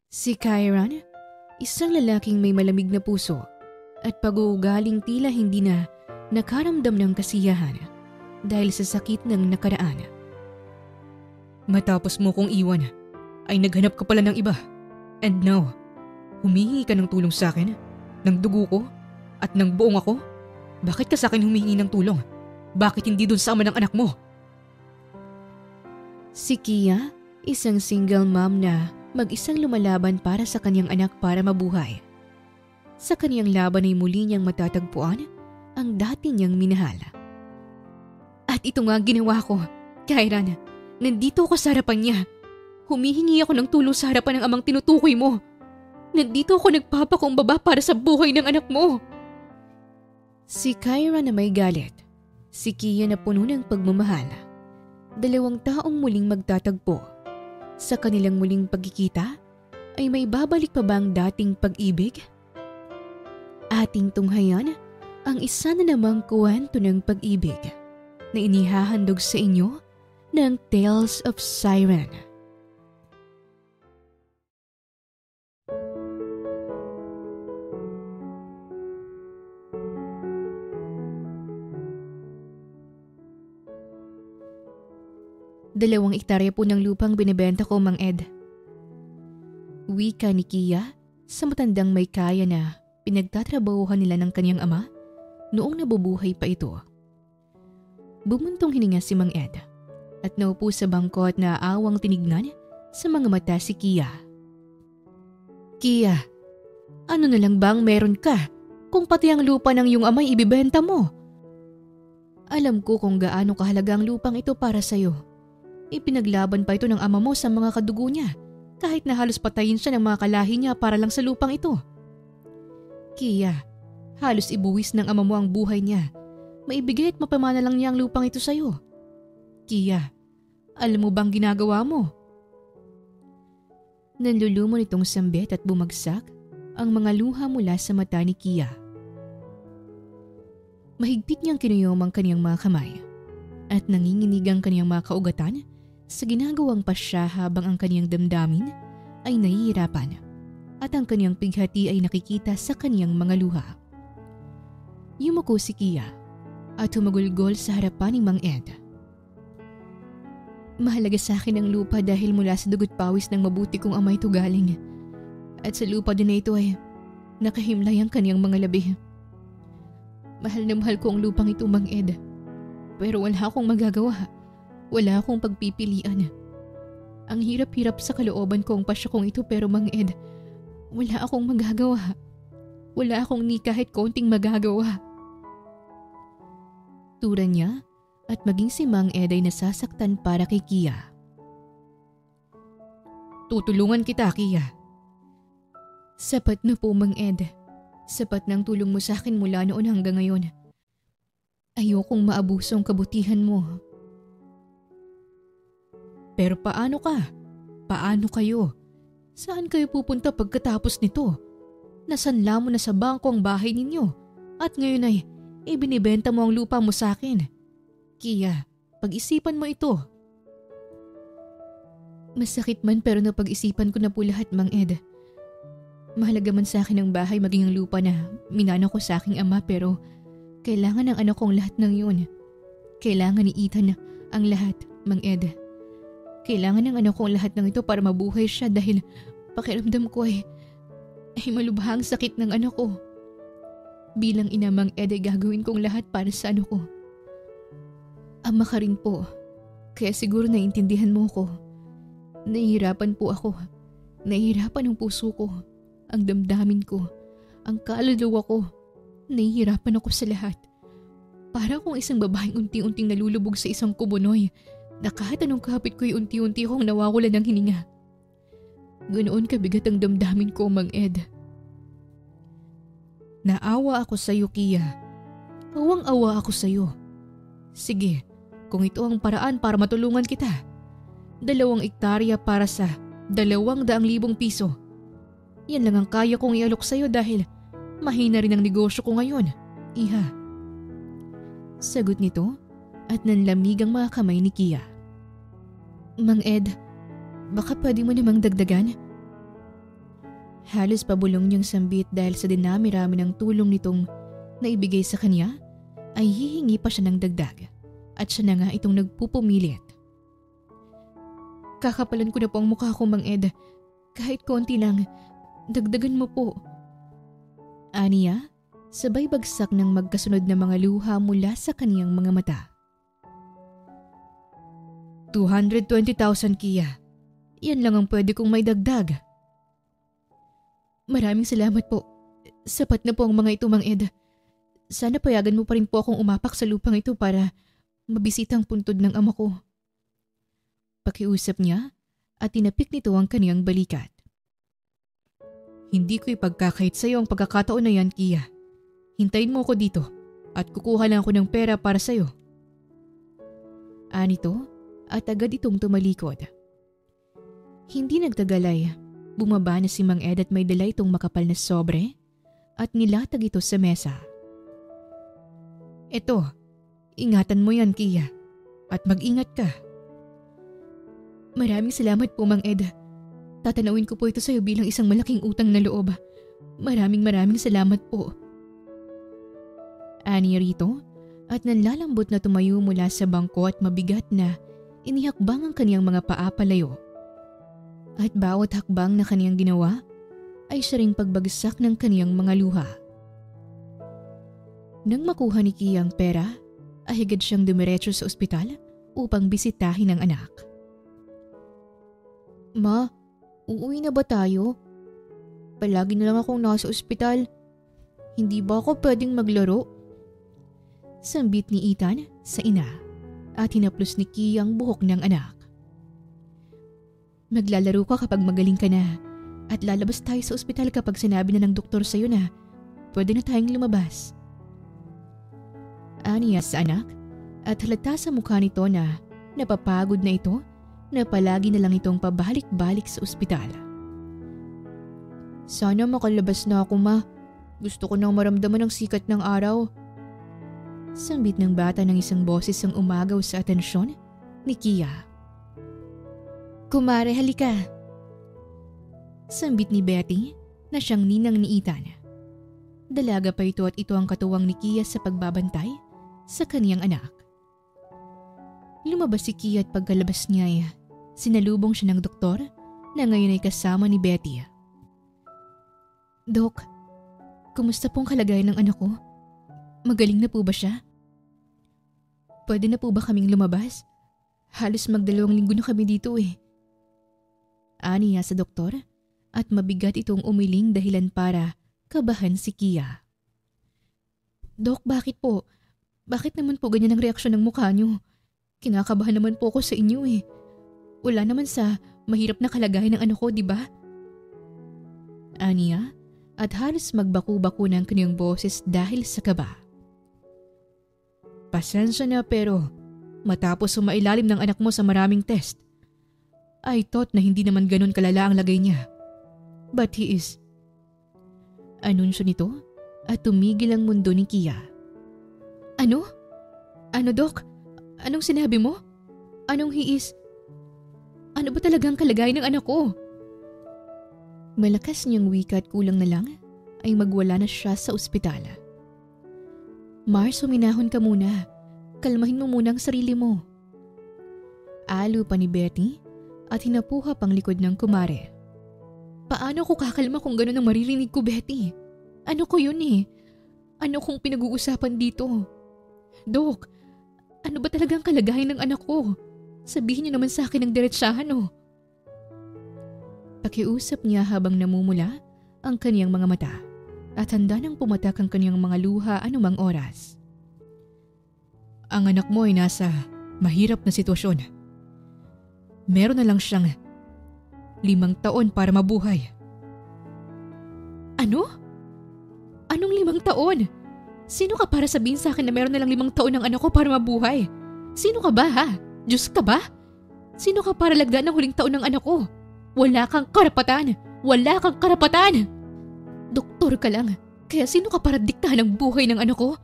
Si Kyran, isang lalaking may malamig na puso at pag-uugaling tila hindi na nakaramdam ng kasiyahan dahil sa sakit ng nakaraan. Matapos mo kong iwan, ay naghanap ka pala ng iba. And now, humihingi ka ng tulong sa akin, ng dugo ko, at ng buong ako? Bakit ka sa akin humihingi ng tulong? Bakit hindi dun sa ama ng anak mo? Si Kia, isang single mom na mag-isang lumalaban para sa kanyang anak para mabuhay. Sa kanyang laban ay muli niyang matatagpuan ang dati niyang minahal. At ito nga ginawa ko, Kyran. Nandito ako sa harapan niya. Humihingi ako ng tulong sa harapan ng amang tinutukoy mo. Nandito ako nagpapakumbaba para sa buhay ng anak mo. Si Kyra na may galit. Si Kia na puno ng pagmamahal. Dalawang taong muling magtatagpo. Sa kanilang muling pagkikita, ay may babalik pa ba ang dating pag-ibig? Ating tunghayan ang isa na namang kwento ng pag-ibig na inihahandog sa inyo ng Tales of Siren. Dalawang ektarya po ng lupang binibenta ko, Mang Ed. Wika ni Kia sa matandang may kaya na pinagtatrabahuhan nila ng kanyang ama noong nabubuhay pa ito. Bumuntong hininga si Mang Ed at naupo sa bangko at naaawang tinignan sa mga mata si Kia. Kia, ano na lang bang meron ka kung pati ang lupa ng iyong amay ibibenta mo? Alam ko kung gaano kahalaga ang lupang ito para sa'yo. Ipinaglaban pa ito ng ama mo sa mga kadugo niya kahit na halos patayin siya ng mga kalahi niya para lang sa lupang ito. Kia, halos ibuwis ng ama mo ang buhay niya. Maibigay at mapamana lang niya ang lupang ito sa'yo. Kia, alam mo bang ginagawa mo? Nanlulumon itong sambit at bumagsak ang mga luha mula sa mata ni Kia. Mahigpit niyang kinuyom ang kaniyang mga kamay at nanginginig ang kaniyang mga kaugatan sa ginagawang pasya habang ang kaniyang damdamin ay nahihirapan at ang kaniyang pighati ay nakikita sa kaniyang mga luha. Yumuko si Kia at humagulgol sa harapan ni Mang Ed. Mahalaga sa akin ang lupa dahil mula sa dugot pawis ng mabuti kong ama ito galing. At sa lupa din na ito ay nakahimlay ang kaniyang mga labi. Mahal na mahal ko ang lupang ito, Mang Ed. Pero wala akong magagawa. Wala akong pagpipilian. Ang hirap-hirap sa kalooban ko ang pasya kong ito pero Mang Ed, wala akong magagawa. Wala akong ni kahit konting magagawa. Tura niya at maging si Mang Ed ay nasasaktan para kay Kia. Tutulungan kita, Kia. Sapat na po, Mang Ed. Sapat ng tulong mo sa akin mula noon hanggang ngayon. Ayokong maabuso ang kabutihan mo. Pero paano ka? Paano kayo? Saan kayo pupunta pagkatapos nito? Nasanla mo na sa bangko ang bahay ninyo at ngayon ay ibinibenta mo ang lupa mo sa akin. Kia, pag-isipan mo ito. Masakit man pero napag-isipan ko na po lahat, Mang Ed. Mahalaga man sa akin ang bahay maging ang lupa na minana ko sa aking ama pero kailangan ng anak kong lahat ng yun. Kailangan ni Ethan ang lahat, Mang Ed. Kailangan ng anak kong lahat ng ito para mabuhay siya dahil pakiramdam ko ay malubha ang sakit ng anak ko. Bilang ina, Mang Ed, ay gagawin kong lahat para sa anak ko. Ama ka rin po, kaya siguro naiintindihan mo ko. Nahihirapan po ako. Nahihirapan ang puso ko, ang damdamin ko, ang kaluluwa ko. Nahihirapan ako sa lahat. Para akong isang babaeng unti-unting nalulubog sa isang kumunoy na kahit anong kapit ko'y unti-unti akong nawawalan ng hininga. Ganoon kabigat ang damdamin ko, Mang Ed. Naawa ako sa iyo, Kia. Awang-awa ako sa iyo. Sige, kung ito ang paraan para matulungan kita. 2 ektarya para sa 200,000 piso. Yan lang ang kaya kong ialok sa iyo dahil mahina rin ang negosyo ko ngayon, Iha. Sagot nito at nanlamig ang mga kamay ni Kia. Mang Ed, baka pwede mo namang dagdagan? Halos pabulong niyang sambit dahil sa dinami-rami ng tulong nitong naibigay sa kanya ay hihingi pa siya ng dagdag at siya na nga itong nagpupumilit. Kakapalan ko na po ang mukha ko, Mang Ed. Kahit konti lang, dagdagan mo po. Aniya, sabay bagsak ng magkasunod na mga luha mula sa kaniyang mga mata. 220,000 Kia. Yan lang ang pwede kong may dagdag. Maraming salamat po. Sapat na po ang mga ito, Mang Ed. Sana payagan mo pa rin po akong umapak sa lupang ito para mabisita ang puntod ng ama ko. Pakiusap niya at tinapik nito ang kaniyang balikat. Hindi ko ipagkakait sa iyo ang pagkakataon na yan, Kia. Hintayin mo ako dito at kukuha lang ako ng pera para sa iyo. Anito at agad itong tumalikod. Hindi nagtagalay, bumaba na si Mang Ed at may dala itong makapal na sobre at nilatag ito sa mesa. Eto, ingatan mo yan, Kia, at mag-ingat ka. Maraming salamat po, Mang Ed. Tatanawin ko po ito sa iyo bilang isang malaking utang na loob. Maraming salamat po. Ani rito at nanlalambot na tumayo mula sa bangko at mabigat na inihakbang ang kaniyang mga paa palayo. At bawat hakbang na kaniyang ginawa ay siya ring pagbagsak ng kaniyang mga luha. Nang makuha ni Kia ang pera, ay agad siyang dumiretso sa ospital upang bisitahin ang anak. Ma, uuwi na ba tayo? Palagi na lang akong nasa ospital. Hindi ba ako pwedeng maglaro? Sambit ni Ethan sa ina at hinaplos ni Kia ang buhok ng anak. Maglalaro ka kapag magaling ka na at lalabas tayo sa ospital kapag sinabi na ng doktor sa'yo na pwede na tayong lumabas. Aniya sa anak at halata sa mukha nito na napapagod na ito na palagi na lang itong pabalik-balik sa ospital. Sana makalabas na ako, Ma. Gusto ko nang maramdaman ang sikat ng araw. Sambit ng bata ng isang boses ang umagaw sa atensyon ni Kia. Kumare, halika. Sambit ni Betty na siyang ninang ni Ethan. Dalaga pa ito at ito ang katuwang ni Kia sa pagbabantay sa kaniyang anak. Lumabas si Kia at pagkalabas niya ay sinalubong siya ng doktor na ngayon ay kasama ni Betty. Dok, kumusta pong kalagayan ng anak ko? Magaling na po ba siya? Pwede na po ba kaming lumabas? Halos magdalawang linggo na kami dito eh. Aniya sa doktor at mabigat itong umiling dahilan para kabahan si Kia. Dok, bakit po? Bakit naman po ganyan ang reaksyon ng mukha niyo? Kinakabahan naman po ako sa inyo eh. Wala naman sa mahirap na kalagayan ng anak ko, di ba? Aniya at halos magbaku-baku ng kanyang boses dahil sa kaba. Pasensya na pero matapos sumailalim ng anak mo sa maraming test, I thought na hindi naman ganun kalala ang lagay niya. But he is. Anunsyo nito at tumigil ang mundo ni Kia. Ano? Ano, Dok? Anong sinabi mo? Anong he is? Ano ba talagang kalagayan ng anak ko? Malakas niyang wika at kulang na lang ay magwala na siya sa ospital. Mars, huminahon ka muna. Kalmahin mo muna ang sarili mo. Alo pa ni Betty at hinapuha pang likod ng kumare. Paano ko kakalma kung gano'n ang maririnig ko, Betty? Ano ko yun eh? Ano kung pinag-uusapan dito? Dok, ano ba talagang kalagayan ng anak ko? Sabihin niyo naman sa akin ng diretsahan oh. Pakiusap niya habang namumula ang kaniyang mga mata at handa nang pumatak ang kaniyang mga luha anumang oras. Ang anak mo ay nasa mahirap na sitwasyon. Meron na lang siyang 5 taon para mabuhay. Ano? Anong 5 taon? Sino ka para sabihin sa akin na meron na lang 5 taon ng anak ko para mabuhay? Sino ka ba ha? Diyos ka ba? Sino ka para lagdaan ng huling taon ng anak ko? Wala kang karapatan! Wala kang karapatan! Doktor ka lang, kaya sino ka para diktahan ang buhay ng anak ko?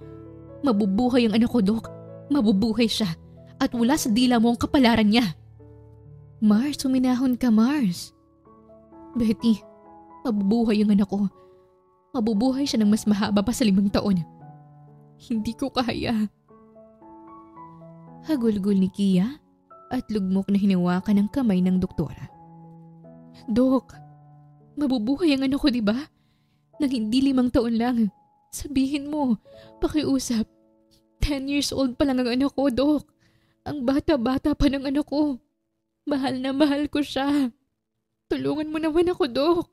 Mabubuhay ang anak ko, Dok. Mabubuhay siya at wala sa dila mo ang kapalaran niya. Mars, huminahon ka, Mars. Betty, Mabubuhay ang anak ko. Mabubuhay siya ng mas mahaba pa sa 5 taon. Hindi ko kaya. Hagulgol ni Kia at lugmok na hinawakan ng kamay ng doktora. Dok, mabubuhay ang anak ko, di ba? Nang hindi 5 taon lang. Sabihin mo, pakiusap. 10 years old pa lang ang anak ko, Dok. Ang bata-bata pa ng anak ko. Mahal na mahal ko siya. Tulungan mo naman ako, Dok.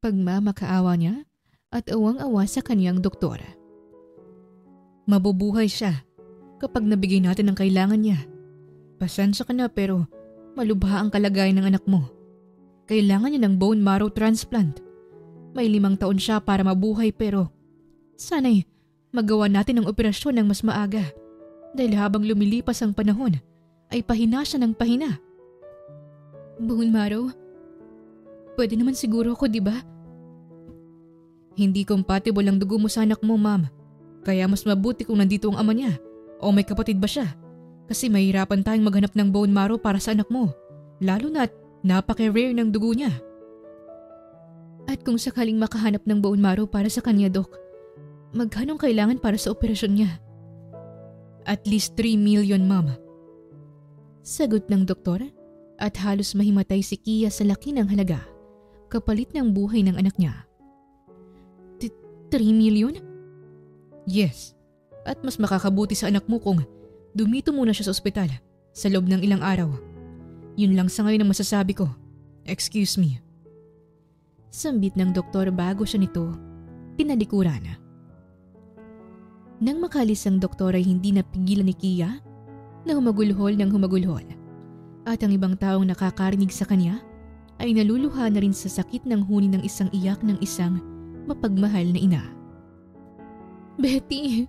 Pagmamakaawa niya at awang-awa sa kanyang doktora. Mabubuhay siya kapag nabigay natin ang kailangan niya. Pasensya ka na pero malubha ang kalagayan ng anak mo. Kailangan niya ng bone marrow transplant. May 5 taon siya para mabuhay pero sana'y magawa natin ang operasyon ng mas maaga. Dahil habang lumilipas ang panahon ay pahina siya ng pahina. Bone marrow? Pwede naman siguro ako, di ba? Hindi compatible ang dugo mo sa anak mo, ma'am. Kaya mas mabuti kung nandito ang ama niya o may kapatid ba siya. Kasi mahirapan tayong maghanap ng bone marrow para sa anak mo. Lalo na't napaka-rare ng dugo niya. At kung sakaling makahanap ng bone marrow para sa kanya, Dok, magkano kailangan para sa operasyon niya? At least 3 million, ma'am. Sagot ng doktor at halos mahimatay si Kia sa laki ng halaga kapalit ng buhay ng anak niya. 3 million? Yes. At mas makakabuti sa anak mo kung dumito muna siya sa ospital sa loob ng ilang araw. Yun lang sa ngayon ang masasabi ko. Excuse me. Sambit ng doktor bago siya nito tinalikuran. Nang makalis ang doktor ay hindi napigilan ni Kia na humagulhol ng humagulhol. At ang ibang taong nakakarinig sa kanya ay naluluha na rin sa sakit ng huni ng isang iyak ng isang mapagmahal na ina. Betty,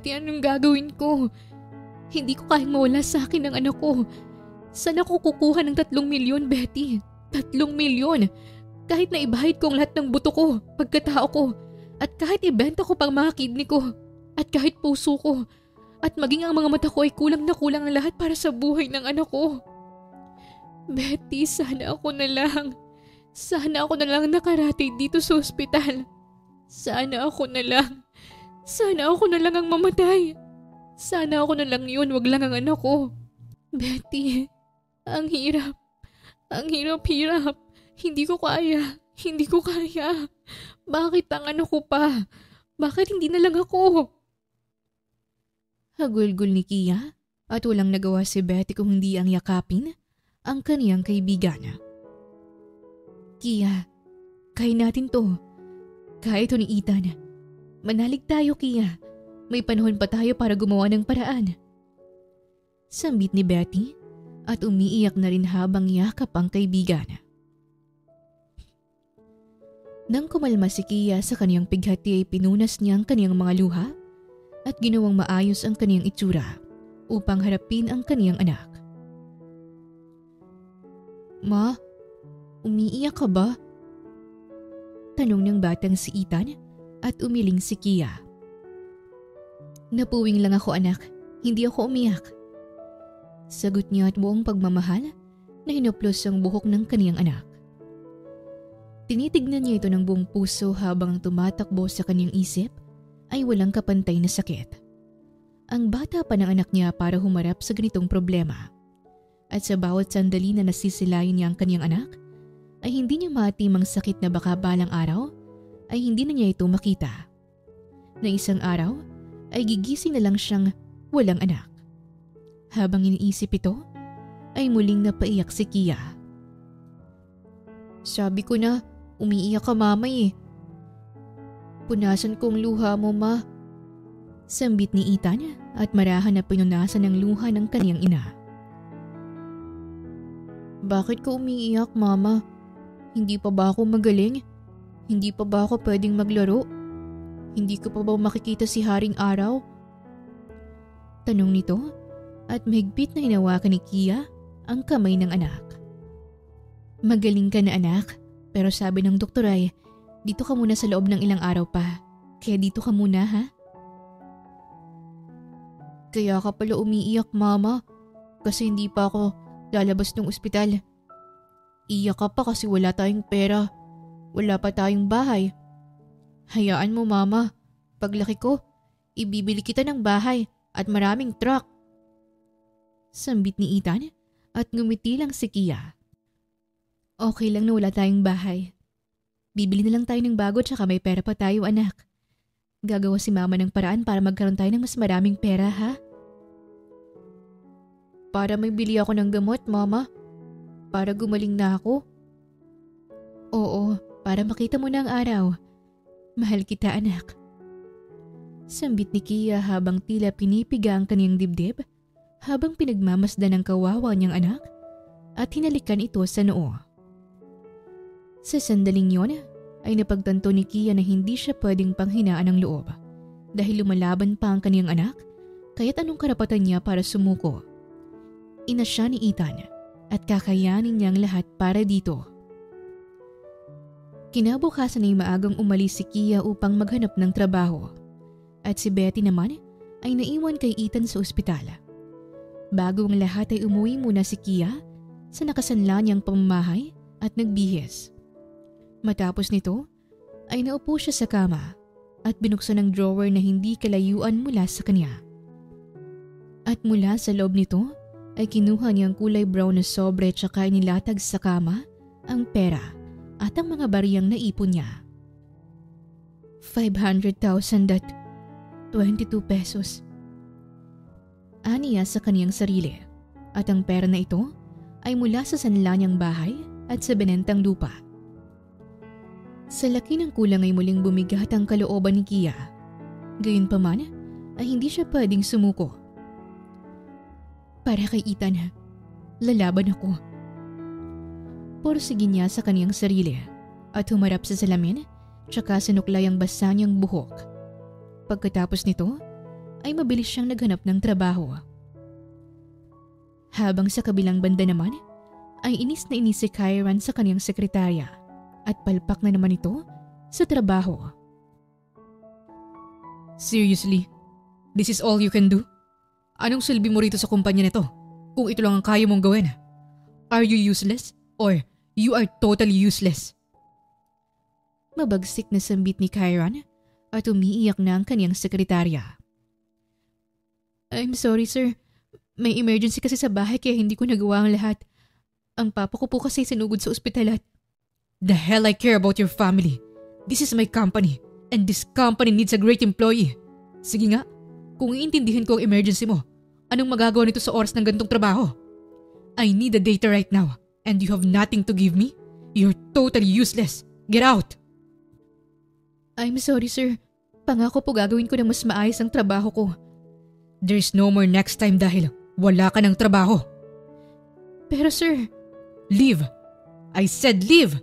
anong gagawin ko? Hindi ko kayang mawala sa akin ng anak ko. Saan ako kukuha ng 3 milyon, Betty? 3 milyon! Kahit na ibahid ko ang lahat ng buto ko, pagkatao ko, at kahit ibenta ko pang mga kidney ko, at kahit puso ko, at maging ang mga mata ko ay kulang na kulang ang lahat para sa buhay ng anak ko. Betty, sana ako na lang. Sana ako na lang nakarating dito sa ospital. Sana ako na lang. Sana ako na lang ang mamatay. Sana ako na lang yun, wag lang ang anak ko. Betty, ang hirap. Ang hirap-hirap. Hindi ko kaya. Hindi ko kaya. Bakit ang anak ko pa? Bakit hindi na lang ako? Hagulgol ni Kia at walang nagawa si Betty kung hindi ang yakapin ang kaniyang kaibigan. Kia, kaya natin to. Kaya ito ni Ethan. Manalig tayo, Kia. May panahon pa tayo para gumawa ng paraan. Sambit ni Betty at umiiyak na rin habang yakap ang kaibigan. Nang kumalma si Kia sa kaniyang pighati ay pinunas niya ang kaniyang mga luha at ginawang maayos ang kaniyang itsura upang harapin ang kaniyang anak. Ma, umiiyak ka ba? Tanong ng batang si Ethan at umiling si Kia. Napuwing lang ako, anak. Hindi ako umiyak. Sagot niya at buong pagmamahal na hinuplos ang buhok ng kaniyang anak. Tinitignan niya ito ng buong puso habang tumatakbo sa kaniyang isip ay walang kapantay na sakit. Ang bata pa ng anak niya para humarap sa ganitong problema. At sa bawat sandali na nasisilayan niya ang kaniyang anak, ay hindi niya maatim ang sakit na baka balang araw ay hindi na niya ito makita. Na isang araw ay gigising na lang siyang walang anak. Habang iniisip ito, ay muling napaiyak si Kia. Sabi ko na, umiiyak ka mamay eh. Punasan kong luha mo, ma. Sambit ni Ethan at marahan na pinunasan ng luha ng kaniyang ina. Bakit ka umiiyak, mama? Hindi pa ba ako magaling? Hindi pa ba ako pwedeng maglaro? Hindi ko pa ba makikita si Haring Araw? Tanong nito at mahigpit na hinawakan ni Kia ang kamay ng anak. Magaling ka na, anak, pero sabi ng doktor ay dito ka muna sa loob ng ilang araw pa. Kaya dito ka muna, ha? Kaya ka pala umiiyak, mama, kasi hindi pa ako lalabas ng ospital. Iyak ka pa kasi wala tayong pera. Wala pa tayong bahay. Hayaan mo mama, paglaki ko, ibibili kita ng bahay at maraming truck. Sambit ni Ethan at ngumiti lang si Kia. Okay lang na wala tayong bahay. Bibili na lang tayo ng bago tsaka may pera pa tayo anak. Gagawa si mama ng paraan para magkaroon tayo ng mas maraming pera ha? Para may bili ako ng gamot mama. Para gumaling na ako. Oo, para makita mo na ang araw. Mahal kita anak. Sambit ni Kia habang tila pinipiga ang kaniyang dibdib habang pinagmamasdan ng kawawa niyang anak at hinalikan ito sa noo. Sa sandaling yon ay napagtanto ni Kia na hindi siya pwedeng panghinaan ng loob dahil lumalaban pa ang kaniyang anak kaya't anong karapatan niya para sumuko. Ina siya ni Ethan at kakayanin niyang lahat para dito. Kinabukasan ay maagang umalis si Kia upang maghanap ng trabaho at si Betty naman ay naiwan kay Ethan sa ospital. Bago ang lahat ay umuwi muna si Kia sa nakasanla niyang pamamahay at nagbihis. Matapos nito ay naupo siya sa kama at binuksan ang drawer na hindi kalayuan mula sa kanya. At mula sa loob nito ay kinuha niya ang kulay brown na sobre tsaka inilatag sa kama ang pera at ang mga bariyang naipon niya. 500,000 at 22 pesos. Aniya sa kaniyang sarili at ang pera na ito ay mula sa sanla niyang bahay at sa binentang lupa. Sa laki ng kulang ay muling bumigat ang kalooban ni Kia. Gayunpaman ay hindi siya pwedeng sumuko. Para kay Ethan, lalaban ako. Porsige niya sa kaniyang sarili at humarap sa salamin tsaka sinuklay ang basa niyang buhok. Pagkatapos nito ay mabilis siyang naghanap ng trabaho. Habang sa kabilang banda naman ay inis na inis si Kyran sa kaniyang sekretarya at palpak na naman ito sa trabaho. Seriously? This is all you can do? Anong silbi mo rito sa kumpanya nito kung ito lang ang kaya mong gawin? Are you useless or you are totally useless? Mabagsik na sambit ni Kyran at umiiyak na ang kaniyang sekretarya. I'm sorry sir, may emergency kasi sa bahay kaya hindi ko nagawa ang lahat. Ang papa ko po kasi sinugod sa ospital at… The hell I care about your family. This is my company and this company needs a great employee. Sige nga, kung iintindihin ko ang emergency mo, anong magagawa nito sa oras ng ganitong trabaho? I need the data right now and you have nothing to give me? You're totally useless. Get out! I'm sorry sir. Pangako po gagawin ko ng mas maayos ang trabaho ko. There's no more next time dahil wala ka ng trabaho. Pero sir… Leave! I said leave!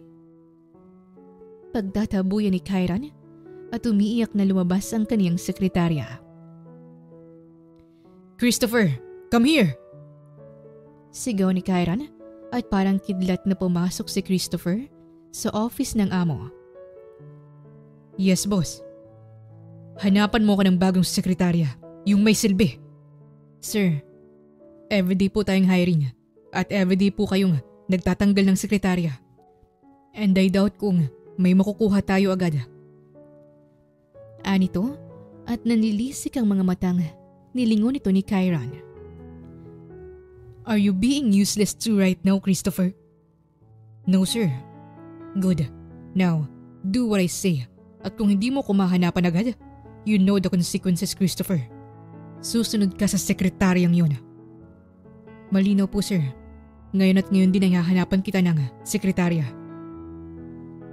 Pagtatabuyan ni Kyran at umiiyak na lumabas ang kaniyang sekretarya. Christopher, come here! Sigaw ni Kyran at parang kidlat na pumasok si Christopher sa office ng amo. Yes, boss. Hanapan mo ko ng bagong sekretarya, yung may silbi. Sir, everyday po tayong hiring at everyday po kayong nagtatanggal ng sekretarya. And I doubt kung may makukuha tayo agad. Anito at nanilisik ang mga matang nilingon ito ni Kyran. Are you being useless too right now, Christopher? No, sir. Good. Now, do what I say. At kung hindi mo ko mahanapan agad, you know the consequences, Christopher. Susunod ka sa sekretaryang yun. Malinaw po, sir. Ngayon at ngayon din ay hahanapan kita ng sekretarya.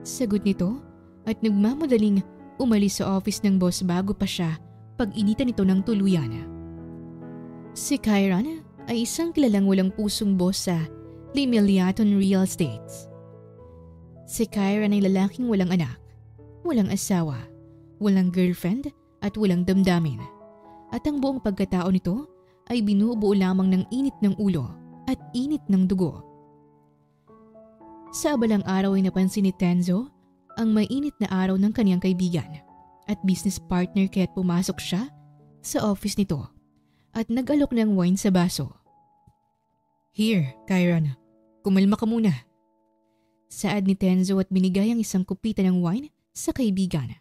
Sagot nito at nagmamadaling umalis sa office ng boss bago pa siya pag-initan ito ng tuluyan. Si Kyran ay isang kilalang walang pusong boss sa Limeliaton Real Estates. Si Kyran ay lalaking walang anak, walang asawa, walang girlfriend at walang damdamin. At ang buong pagkatao nito ay binubuo lamang ng init ng ulo at init ng dugo. Sa abalang araw ay napansin ni Tenzo ang mainit na araw ng kaniyang kaibigan at business partner kaya't pumasok siya sa office nito at nag-alok ng wine sa baso. Here, Kyran. Kumalma ka muna. Saad ni Tenzo at binigay ang isang kupita ng wine sa kaibigan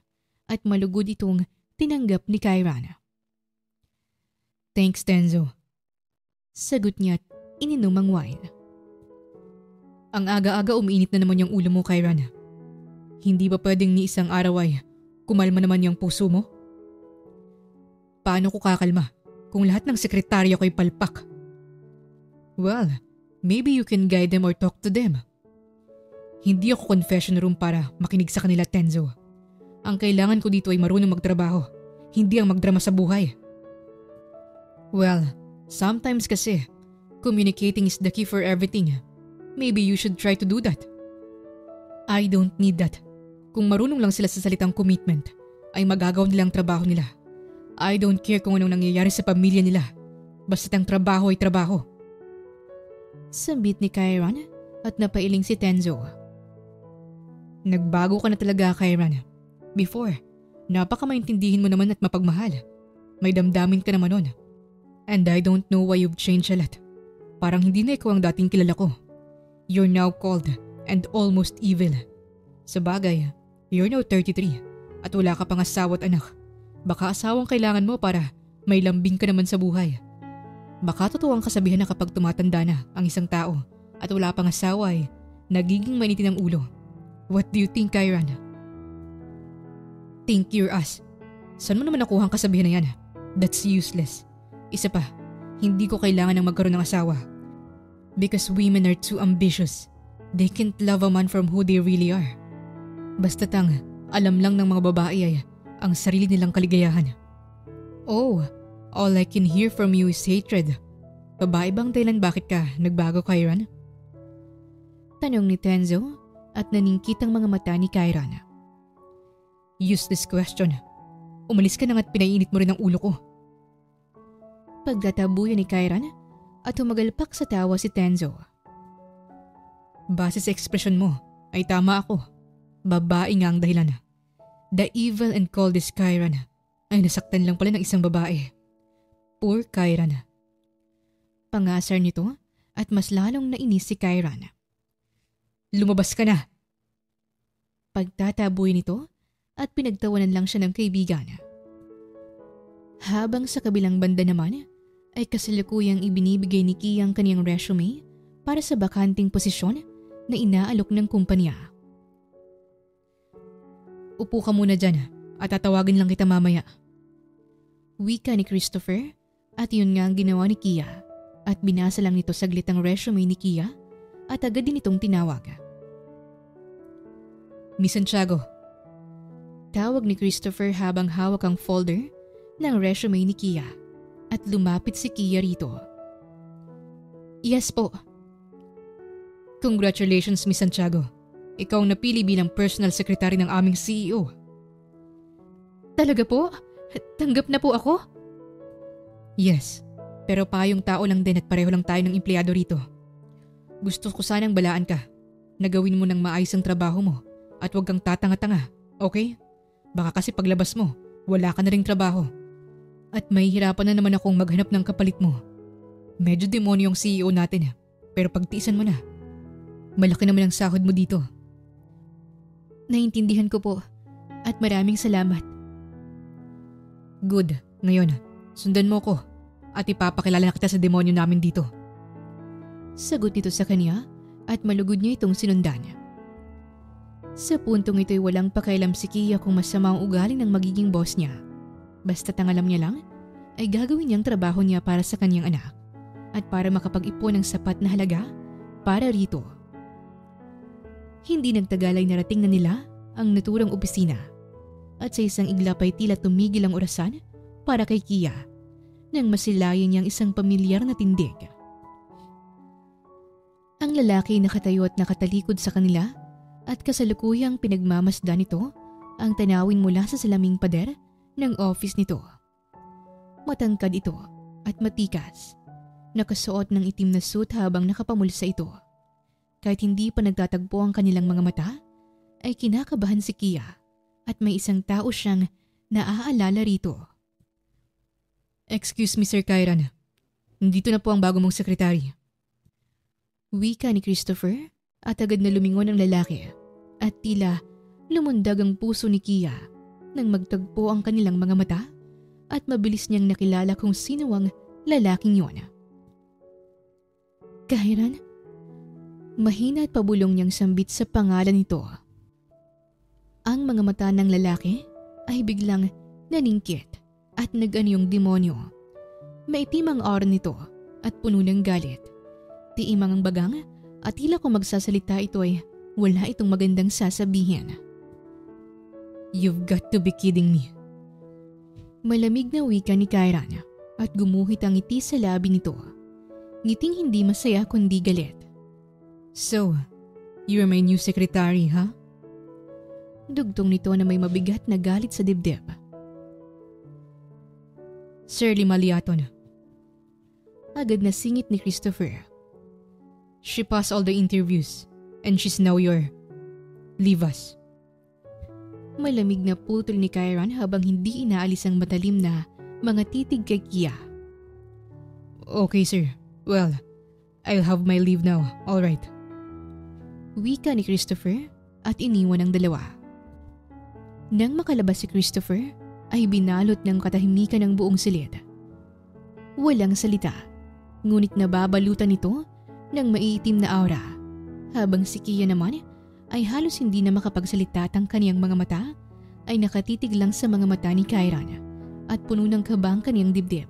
at malugod itong tinanggap ni Kairan. Thanks, Tenzo. Sagot niya at ininom ang wine. Ang aga-aga umiinit na naman yung ulo mo, Kairan. Hindi ba pwedeng ni isang araw ay kumalma naman yung puso mo? Paano ko kakalma kung lahat ng sekretarya ko'y palpak? Well, maybe you can guide them or talk to them. Hindi ako confession room para makinig sa kanila, Tenzo. Ang kailangan ko dito ay marunong magtrabaho, hindi ang magdrama sa buhay. Well, sometimes kasi, communicating is the key for everything. Maybe you should try to do that. I don't need that. Kung marunong lang sila sa salitang commitment, ay magagawa nilang trabaho nila. I don't care kung anong nangyayari sa pamilya nila. Basta't ang trabaho ay trabaho. Sambit ni Kairan at napailing si Tenzo. Nagbago ka na talaga, Kairan. Before, napaka-maintindihin mo naman at mapagmahal. May damdamin ka naman nun. And I don't know why you've changed a lot. Parang hindi na ikaw ang dating kilala ko. You're now cold and almost evil. Sa bagay, you're now 33 at wala ka pang asawa at anak. Baka asawang kailangan mo para may lambing ka naman sa buhay. Baka totoo ang kasabihan na kapag tumatanda na ang isang tao at wala pang asawa ay nagiging mainitin ang ulo. What do you think, Kairan? Think your ass. Saan mo naman nakuha ang kasabihan na yan? That's useless. Isa pa, hindi ko kailangan ng magkaroon ng asawa. Because women are too ambitious. They can't love a man from who they really are. Basta alam lang ng mga babae ay ang sarili nilang kaligayahan. Oh, all I can hear from you is hatred. Babae bang dahilan bakit ka nagbago, Kairan? Tanong ni Tenzo at naningkit ang mga mata ni Kairan. Useless question. Umalis ka na at pinainit mo rin ang ulo ko. Pagtatabuyan ni Kairan at humagalpak sa tawa si Tenzo. Base sa ekspresyon mo ay tama ako. Babae nga ang dahilan. The evil and coldest Kairan ay nasaktan lang pala ng isang babae. Poor Kairan. Pangasar nito at mas lalong nainis si Kairan. Lumabas ka na! Pagtataboy nito at pinagtawanan lang siya ng kaibigan. Habang sa kabilang banda naman ay kasalukuyang ibinibigay ni Kia ang kaniyang resume para sa bakanting posisyon na inaalok ng kumpanya. Upo ka muna dyan at tatawagin lang kita mamaya. Wika ni Christopher at yun nga ang ginawa ni Kia at binasa lang nito saglit ang resume ni Kia at agad din itong tinawag. Miss Santiago. Tawag ni Christopher habang hawak ang folder ng resume ni Kia at lumapit si Kia rito. Yes po. Congratulations, Miss Santiago. Ikaw ang napili bilang personal secretary ng aming CEO. Talaga po? Tanggap na po ako? Yes, pero payong tao lang din at pareho lang tayo ng empleyado rito. Gusto ko sanang balaan ka na gawin mo ng maayos ang trabaho mo at huwag kang tatanga-tanga, okay? Baka kasi paglabas mo, wala ka na ring trabaho. At mahihirapan na naman akong maghanap ng kapalit mo. Medyo demonyo yung CEO natin pero pagtiisan mo na. Malaki naman ang sahod mo dito. Naintindihan ko po at maraming salamat. Good, ngayon sundan mo ko at ipapakilala na kita sa demonyo namin dito. Sagot nito sa kanya at malugod niya itong sinundan. Sa puntong ito'y walang pakialam si Kia kung masama ang ugali ng magiging boss niya. Basta't ang alam niya lang ay gagawin niyang trabaho niya para sa kanyang anak at para makapag-ipon ng sapat na halaga para rito. Hindi nagtagal ay narating na nila ang naturang opisina at sa isang iglap ay tila tumigil ang orasan para kay Kia nang masilayan niyang isang pamilyar na tindig. Ang lalaki nakatayo at nakatalikod sa kanila at kasalukuyang pinagmamasdan nito ang tanawin mula sa salaming pader ng office nito. Matangkad ito at matikas. Nakasuot ng itim na suit habang nakapamulsa ito. Kahit hindi pa nagtatagpo ang kanilang mga mata, ay kinakabahan si Kia at may isang tao siyang naaalala rito. Excuse me, Sir Kairan. Nandito na po ang bago mong sekretary. Wika ni Christopher at agad na lumingon ang lalaki at tila lumundag ang puso ni Kia nang magtagpo ang kanilang mga mata at mabilis niyang nakilala kung sino ang lalaking yon. Kairan? Mahina at pabulong niyang sambit sa pangalan nito. Ang mga mata ng lalaki ay biglang naningkit at nag-anyong demonyo. Maitim ang aura nito at puno ng galit. Tiimang ang bagang at tila kung magsasalita ito ay wala itong magandang sasabihin. You've got to be kidding me. Malamig na wika ni Kairan at gumuhit ang ngiti sa labi nito. Ngiting hindi masaya kundi galit. So, you're my new secretary, huh? Dugtong nito na may mabigat na galit sa dibdib. Shirley Maliaton. Agad na singit ni Christopher. She passed all the interviews and she's now your... Leave us. Malamig na putol ni Kairan habang hindi inaalis ang matalim na mga titig kay Kia. Okay, sir. Well, I'll have my leave now. All right. Wika ni Christopher at iniwan ang dalawa. Nang makalabas si Christopher, ay binalot ng katahimikan ng buong silid. Walang salita, ngunit nababalutan nito ng maiitim na aura, habang si Kia naman ay halos hindi na makapagsalita at ang kaniyang mga mata ay nakatitig lang sa mga mata ni Kairan at puno ng kaba ang kaniyang dibdib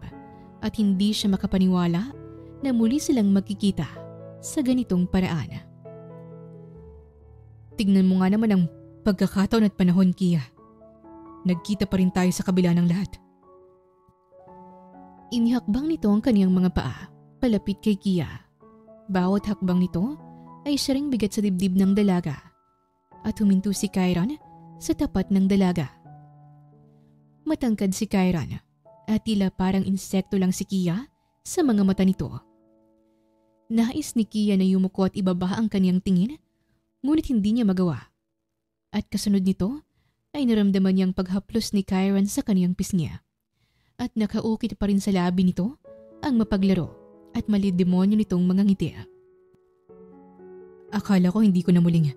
at hindi siya makapaniwala na muli silang magkikita sa ganitong paraan. Tignan mo nga naman ang pagkakataon at panahon, Kia. Nagkita pa rin tayo sa kabila ng lahat. Inihakbang nito ang kaniyang mga paa palapit kay Kia. Bawat hakbang nito ay siya ring bigat sa dibdib ng dalaga at huminto si Kairan sa tapat ng dalaga. Matangkad si Kairan at tila parang insekto lang si Kia sa mga mata nito. Nais ni Kia na yumuko at ibaba ang kaniyang tingin, ngunit hindi niya magawa. At kasunod nito ay naramdaman niyang paghaplos ni Kairan sa kaniyang pisngi at nakaukit pa rin sa labi nito ang mapaglaro at malidemonyo nitong mga ngiti. Akala ko hindi ko na muling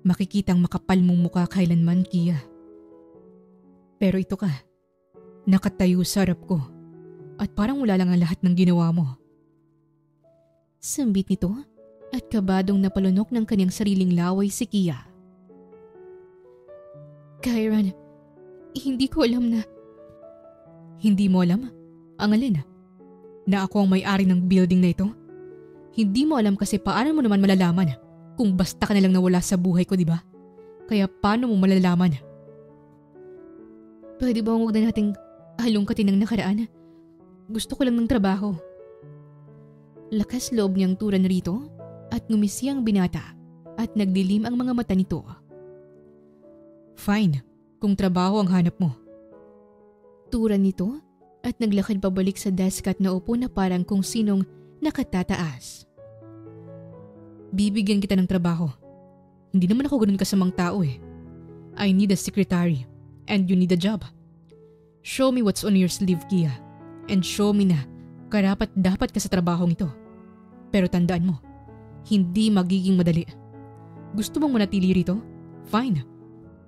makikitang makapal mong mukha kailanman, Kia. Pero ito ka, nakatayo sa harap ko at parang wala lang ang lahat ng ginawa mo. Sambit nito at kabadong napalunok ng kanyang sariling laway si Kia. Kairan, hindi ko alam na... Hindi mo alam? Ang alin? Na ako ang may-ari ng building na ito? Hindi mo alam kasi paano mo naman malalaman kung basta ka na lang nawala sa buhay ko, di ba? Kaya paano mo malalaman? Pwede ba huwag na nating halongkatin ng nakaraan? Gusto ko lang ng trabaho. Lakas loob niyang turan rito at ngumisi ang binata at nagdilim ang mga mata nito. Fine, kung trabaho ang hanap mo. Turan nito at naglakad pabalik sa desk at naupo na parang kung sinong nakatataas. Bibigyan kita ng trabaho. Hindi naman ako ganun kasamang tao eh. I need a secretary and you need a job. Show me what's on your sleeve, Kia. And show me na karapat dapat ka sa trabahong ito. Pero tandaan mo, hindi magiging madali. Gusto mong manatili rito? Fine.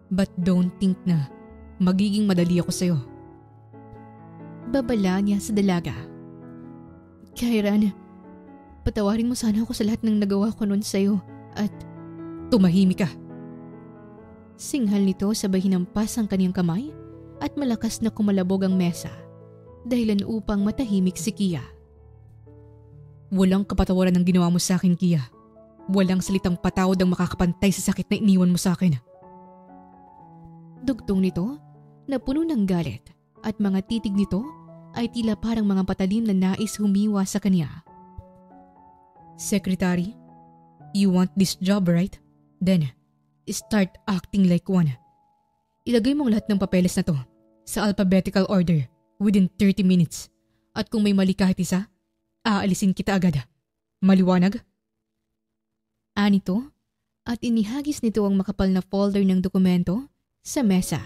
But don't think na magiging madali ako sa'yo. Babala niya sa dalaga. Kairan, patawarin mo sana ako sa lahat ng nagawa ko noon sa'yo at... Tumahimik ka. Singhal nito sabay hinampas ang kaniyang kamay at malakas na kumalabog ang mesa. Dahilan upang matahimik si Kia. Walang kapatawaran ang ginawa mo sa akin, Kia. Walang salitang patawad ang makakapantay sa sakit na iniwan mo sa akin. Dugtong nito na puno ng galit at mga titig nito ay tila parang mga patalim na nais humiwa sa kanya. Secretary, you want this job, right? Then, start acting like one. Ilagay mong lahat ng papeles na to sa alphabetical order within 30 minutes. At kung may mali kahit isa, aalisin kita agad. Maliwanag? Anito at inihagis nito ang makapal na folder ng dokumento sa mesa.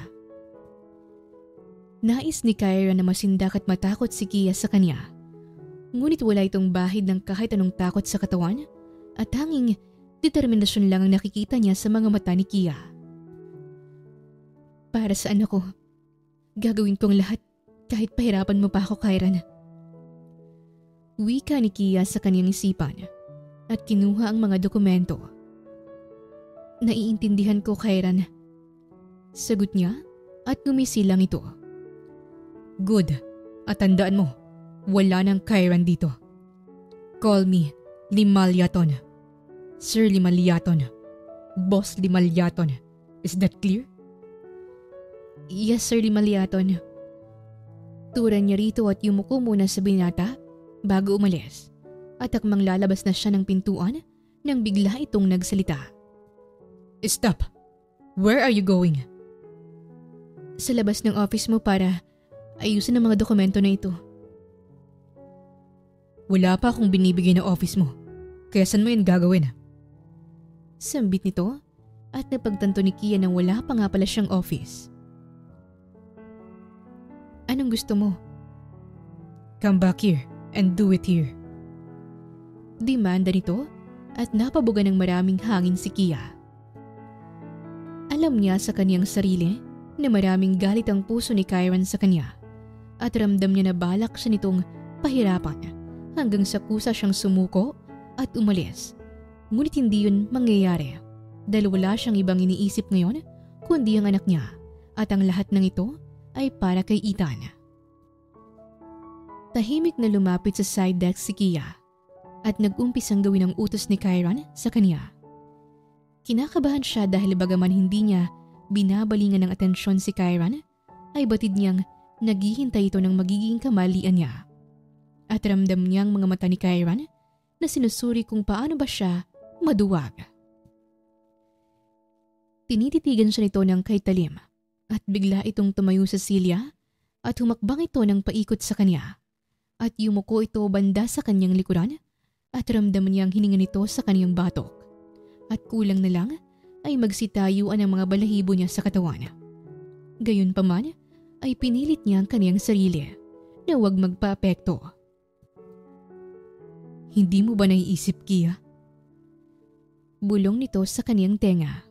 Nais ni Kyra na masindak at matakot si Kia sa kanya. Ngunit wala itong bahid ng kahit anong takot sa katawan at tanging Determinasyon lang ang nakikita niya sa mga mata ni Kia. Para saan ako? Gagawin ko ang lahat kahit pahirapan mo pa ako, Kyran. Wika ni Kia sa kanyang isipan at kinuha ang mga dokumento. Naiintindihan ko, Kyran. Sagot niya at ngumisi lang ito. Good. At tandaan mo, wala nang Kyran dito. Call me Limalyaton. Sir Limalyaton. Boss Limalyaton. Is that clear? Yes, Sir Limalyaton. Turan niya rito at yumuko muna sa binata bago umalis. At akmang lalabas na siya ng pintuan nang bigla itong nagsalita. Stop! Where are you going? Sa labas ng office mo para ayusin ang mga dokumento na ito. Wala pa akong binibigay na office mo. Kaya saan mo yun gagawin? Sambit nito at napagtanto ni Kia na wala pa nga pala siyang office. Anong gusto mo? Come back here and do it here. Demanda nito at napabuga ng maraming hangin si Kia. Alam niya sa kaniyang sarili na maraming galit ang puso ni Kyran sa kanya at ramdam niya na balak siya nitong pahirapan hanggang sa kusa siyang sumuko at umalis. Ngunit hindi yun mangyayari dahil wala siyang ibang iniisip ngayon kundi ang anak niya at ang lahat ng ito ay para kay Ethan. Tahimik na lumapit sa side deck si Kia at nag-umpisang gawin ang utos ni Kyran sa kanya. Kinakabahan siya dahil bagaman hindi niya binabalingan ng atensyon si Kyran, ay batid niyang naghihintay ito ng magiging kamalian niya. At ramdam niyang mga mata ni Kyran na sinusuri kung paano ba siya maduwag. Tinititigan siya nito ng kay talim at bigla itong tumayo sa silya at humakbang ito ng paikot sa kanya at yumuko ito banda sa kanyang likuran at ramdam niyang hininga nito sa kanyang batok at kulang na lang ay magsitayuan ang mga balahibo niya sa katawan. Gayunpaman ay pinilit niya ang kanyang sarili na huwag magpa-apekto. Hindi mo ba naiisip, Kia? Bulong nito sa kanyang tenga.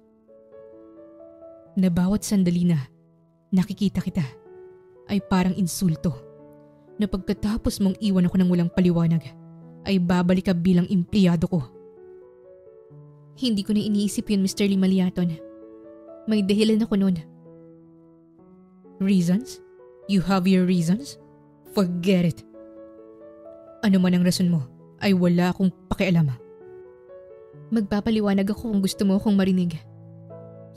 Na bawat sandali na nakikita kita ay parang insulto na pagkatapos mong iwan ako ng walang paliwanag ay babalik ka bilang empleyado ko. Hindi ko na iniisip yun, Mr. Limalyaton. May dahilan ako nun. Reasons? You have your reasons? Forget it. Ano man ang rason mo ay wala akong pakialam. Magpapaliwanag ako kung gusto mo akong marinig.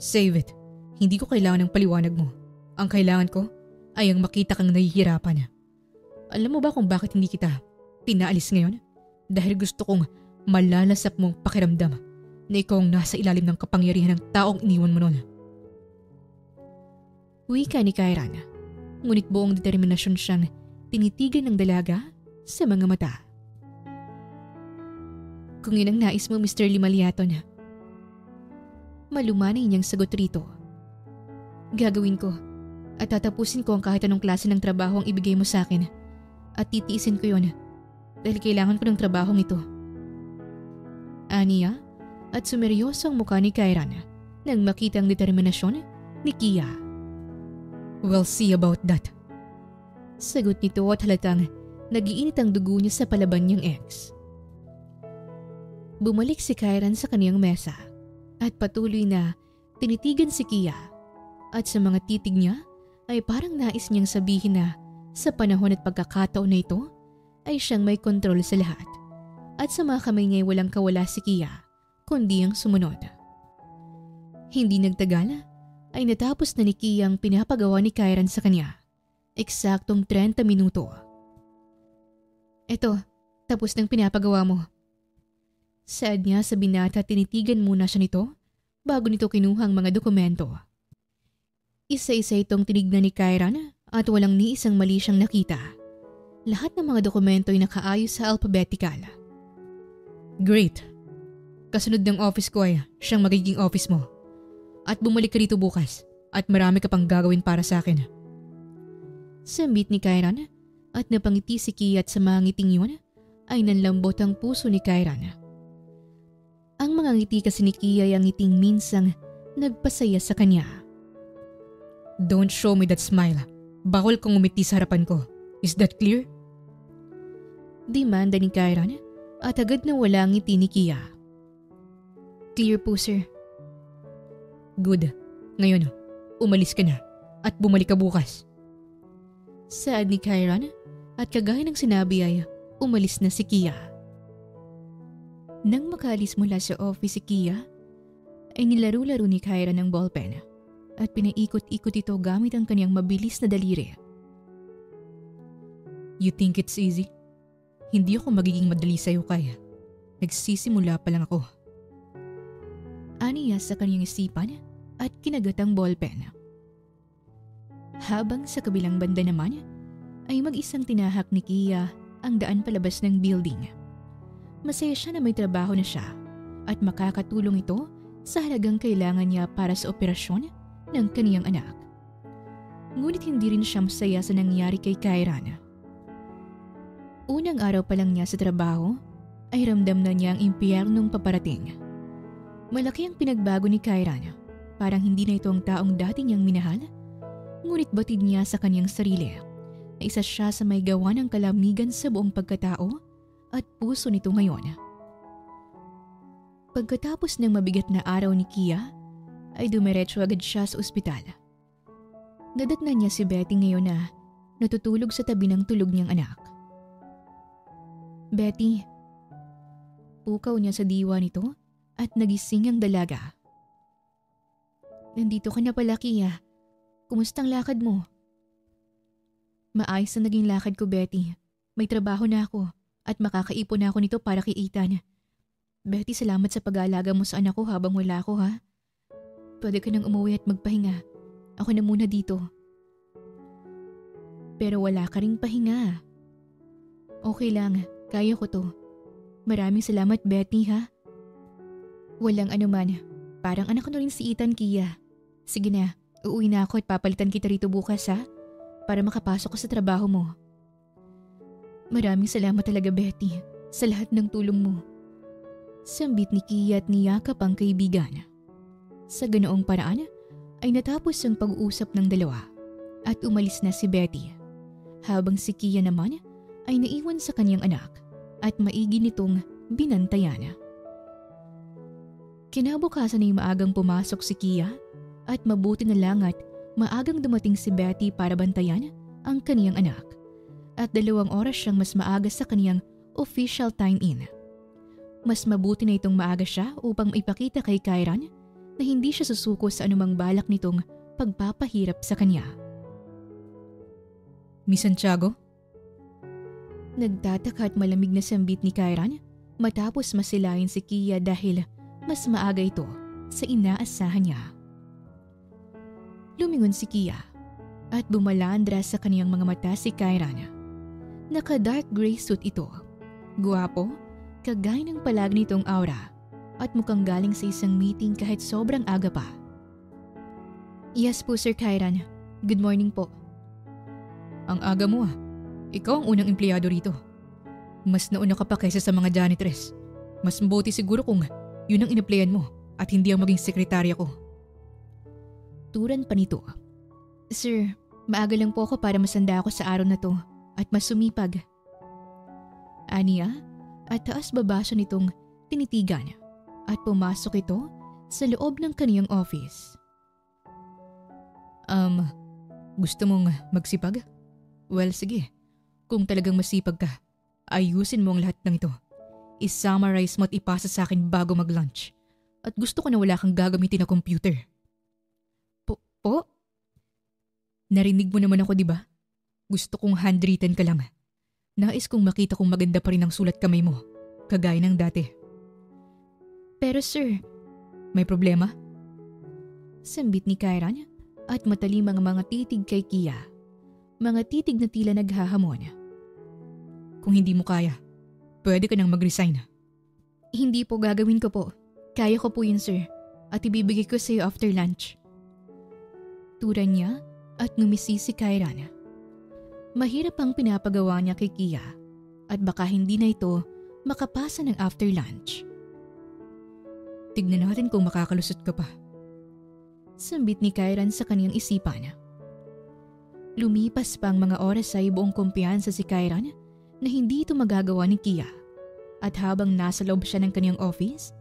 Save it. Hindi ko kailangan ng paliwanag mo. Ang kailangan ko ay ang makita kang nahihirapan. Alam mo ba kung bakit hindi kita pinaalis ngayon? Dahil gusto kong malalasap mong pakiramdam na ikaw ang nasa ilalim ng kapangyarihan ng taong iniwan mo noon. Wika ni Kyran, ngunit buong determinasyon siyang tinitigan ng dalaga sa mga mata. Kung yun ang nais mo, Mr. Limalyaton, malumanay niyang sagot rito. Gagawin ko at tatapusin ko ang kahit anong klase ng trabaho ang ibigay mo sa akin at titiisin ko yun dahil kailangan ko ng trabahong ito. Aniya at sumeryoso ang mukha ni Kyran nang makita ang determinasyon ni Kia. We'll see about that. Sagot nito at halatang nagiinit ang dugo niya sa palaban niyang ex. Bumalik si Kyran sa kaniyang mesa at patuloy na tinitigan si Kia at sa mga titig niya ay parang nais niyang sabihin na sa panahon at pagkakataon na ito ay siyang may kontrol sa lahat at sa mga kamay niya ay walang kawala si Kia kundi ang sumunod. Hindi nagtagal ay natapos na ni Kia ang pinapagawa ni Kyran sa kanya. Eksaktong 30 minuto. Eto, tapos ng pinapagawa mo. Saad niya sa binata at tinitigan muna siya nito bago nito kinuha ang mga dokumento. Isa-isa itong tinignan ni Kyran at walang ni isang mali siyang nakita. Lahat ng mga dokumento ay nakaayos sa alphabetical. Great! Kasunod ng office ko ay siyang magiging office mo. At bumalik ka rito bukas at marami ka pang gagawin para sa akin. Sambit ni Kyran at napangiti si Kia at sa mga ngiting yun ay nanlambot ang puso ni Kyran. Ang mga ngiti kasi ni Kia ay ang ngiting minsang nagpasaya sa kanya. Don't show me that smile. Bawal kang umiti sa harapan ko. Is that clear? Demanda ni Kyran at agad na wala ang ngiti ni Kia. Clear po, sir. Good. Ngayon, umalis ka na at bumalik ka bukas. Saad ni Kyran at kagaya ng sinabi ay umalis na si Kia. Nang makaalis mula sa office si Kia, ay nilaro-laro ni Kyran ng ballpen at pinaikot-ikot ito gamit ang kanyang mabilis na daliri. You think it's easy? Hindi ako magiging madali sa'yo, Kaya. Nagsisimula pa lang ako. Aniya sa kanyang isipan at kinagat ang ballpen. Habang sa kabilang banda naman ay mag-isang tinahak ni Kia ang daan palabas ng building. Masaya siya na may trabaho na siya at makakatulong ito sa halagang kailangan niya para sa operasyon ng kaniyang anak. Ngunit hindi rin siya masaya sa nangyari kay Kyran. Unang araw pa lang niya sa trabaho ay ramdam na niya ang impyernong paparating. Malaki ang pinagbago ni Kyran. Parang hindi na ito ang taong dati niyang minahal. Ngunit batid niya sa kaniyang sarili na isa siya sa may gawa ng kalamigan sa buong pagkatao at puso nito ngayon. Pagkatapos ng mabigat na araw ni Kia, ay dumiretso agad siya sa ospital. Nadatnan niya si Betty ngayon na natutulog sa tabi ng tulog niyang anak. Betty, pukaw niya sa diwa nito at nagising ang dalaga. Nandito ka na pala, Kia. Kumustang lakad mo? Maayos na naging lakad ko, Betty. May trabaho na ako at makakaipon na ako nito para kay Ethan. Betty, salamat sa pag-aalaga mo sa anak ko habang wala ako, ha? Pwede ka nang umuwi at magpahinga. Ako na muna dito. Pero wala ka ring pahinga. Okay lang, kaya ko to. Maraming salamat, Betty, ha? Walang anuman. Parang anak ko na rin si Ethan, Kia. Sige na, uuwi na ako at papalitan kita rito bukas, ha? Para makapasok ka sa trabaho mo. Maraming salamat talaga, Betty, sa lahat ng tulong mo. Sambit ni Kia at niyakap ang kaibigan. Sa ganoong paraan ay natapos ang pag-uusap ng dalawa at umalis na si Betty. Habang si Kia naman ay naiwan sa kanyang anak at maigi nitong binantayan. Kinabukasan ay maagang pumasok si Kia at mabuti na lang at maagang dumating si Betty para bantayan ang kaniyang anak at 2 oras siyang mas maaga sa kaniyang official time-in. Mas mabuti na itong maaga siya upang maipakita kay Kyran na hindi siya susuko sa anumang balak nitong pagpapahirap sa kanya. Miss Santiago? Nagtataka at malamig na sambit ni Kyran matapos masilayan si Kia dahil mas maaga ito sa inaasahan niya. Lumingon si Kia at bumalandra sa kaniyang mga mata si Kyran. Naka-dark gray suit ito. Guwapo, kagaya ng palag nitong aura at mukhang galing sa isang meeting kahit sobrang aga pa. Yes po, Sir Kyran. Good morning po. Ang aga mo, ah. Ikaw ang unang empleyado rito. Mas nauna ka pa kaysa sa mga janitress. Mas mabuti siguro kung yun ang inaplayan mo at hindi ang maging sekretarya ko. Turan pa nito. Sir, maaga lang po ako para masanda ako sa araw na to at mas sumipag. Aniya at taas baba siya nitong tinitigan at pumasok ito sa loob ng kaniyang office. Gusto mong magsipag? Well, sige. Kung talagang masipag ka, ayusin mo ang lahat ng ito. I-summarize mo at ipasa sa akin bago mag-lunch. At gusto ko na wala kang gagamitin na computer. Po? Narinig mo naman ako, di ba? Gusto kong handwritten ka lang. Nais kong makita kung maganda pa rin ang sulat kamay mo, kagaya ng dati. Pero sir, may problema? Sambit ni Kyran at matalim ang mga titig kay Kia. Mga titig na tila naghahamon. Kung hindi mo kaya, pwede ka nang mag-resign. Hindi po, gagawin ko po. Kaya ko po yun, sir. At ibibigay ko sa iyo after lunch. Turan niya at ngumisi si Kyran. Mahirap ang pinapagawa niya kay Kia at baka hindi na ito makapasa ng after lunch. Tignan natin kung makakalusot ka pa. Sambit ni Kyran sa kanyang isipan. Lumipas pa ang mga oras ay buong kumpiyansa si Kyran na hindi ito magagawa ni Kia. At habang nasa loob siya ng kanyang office,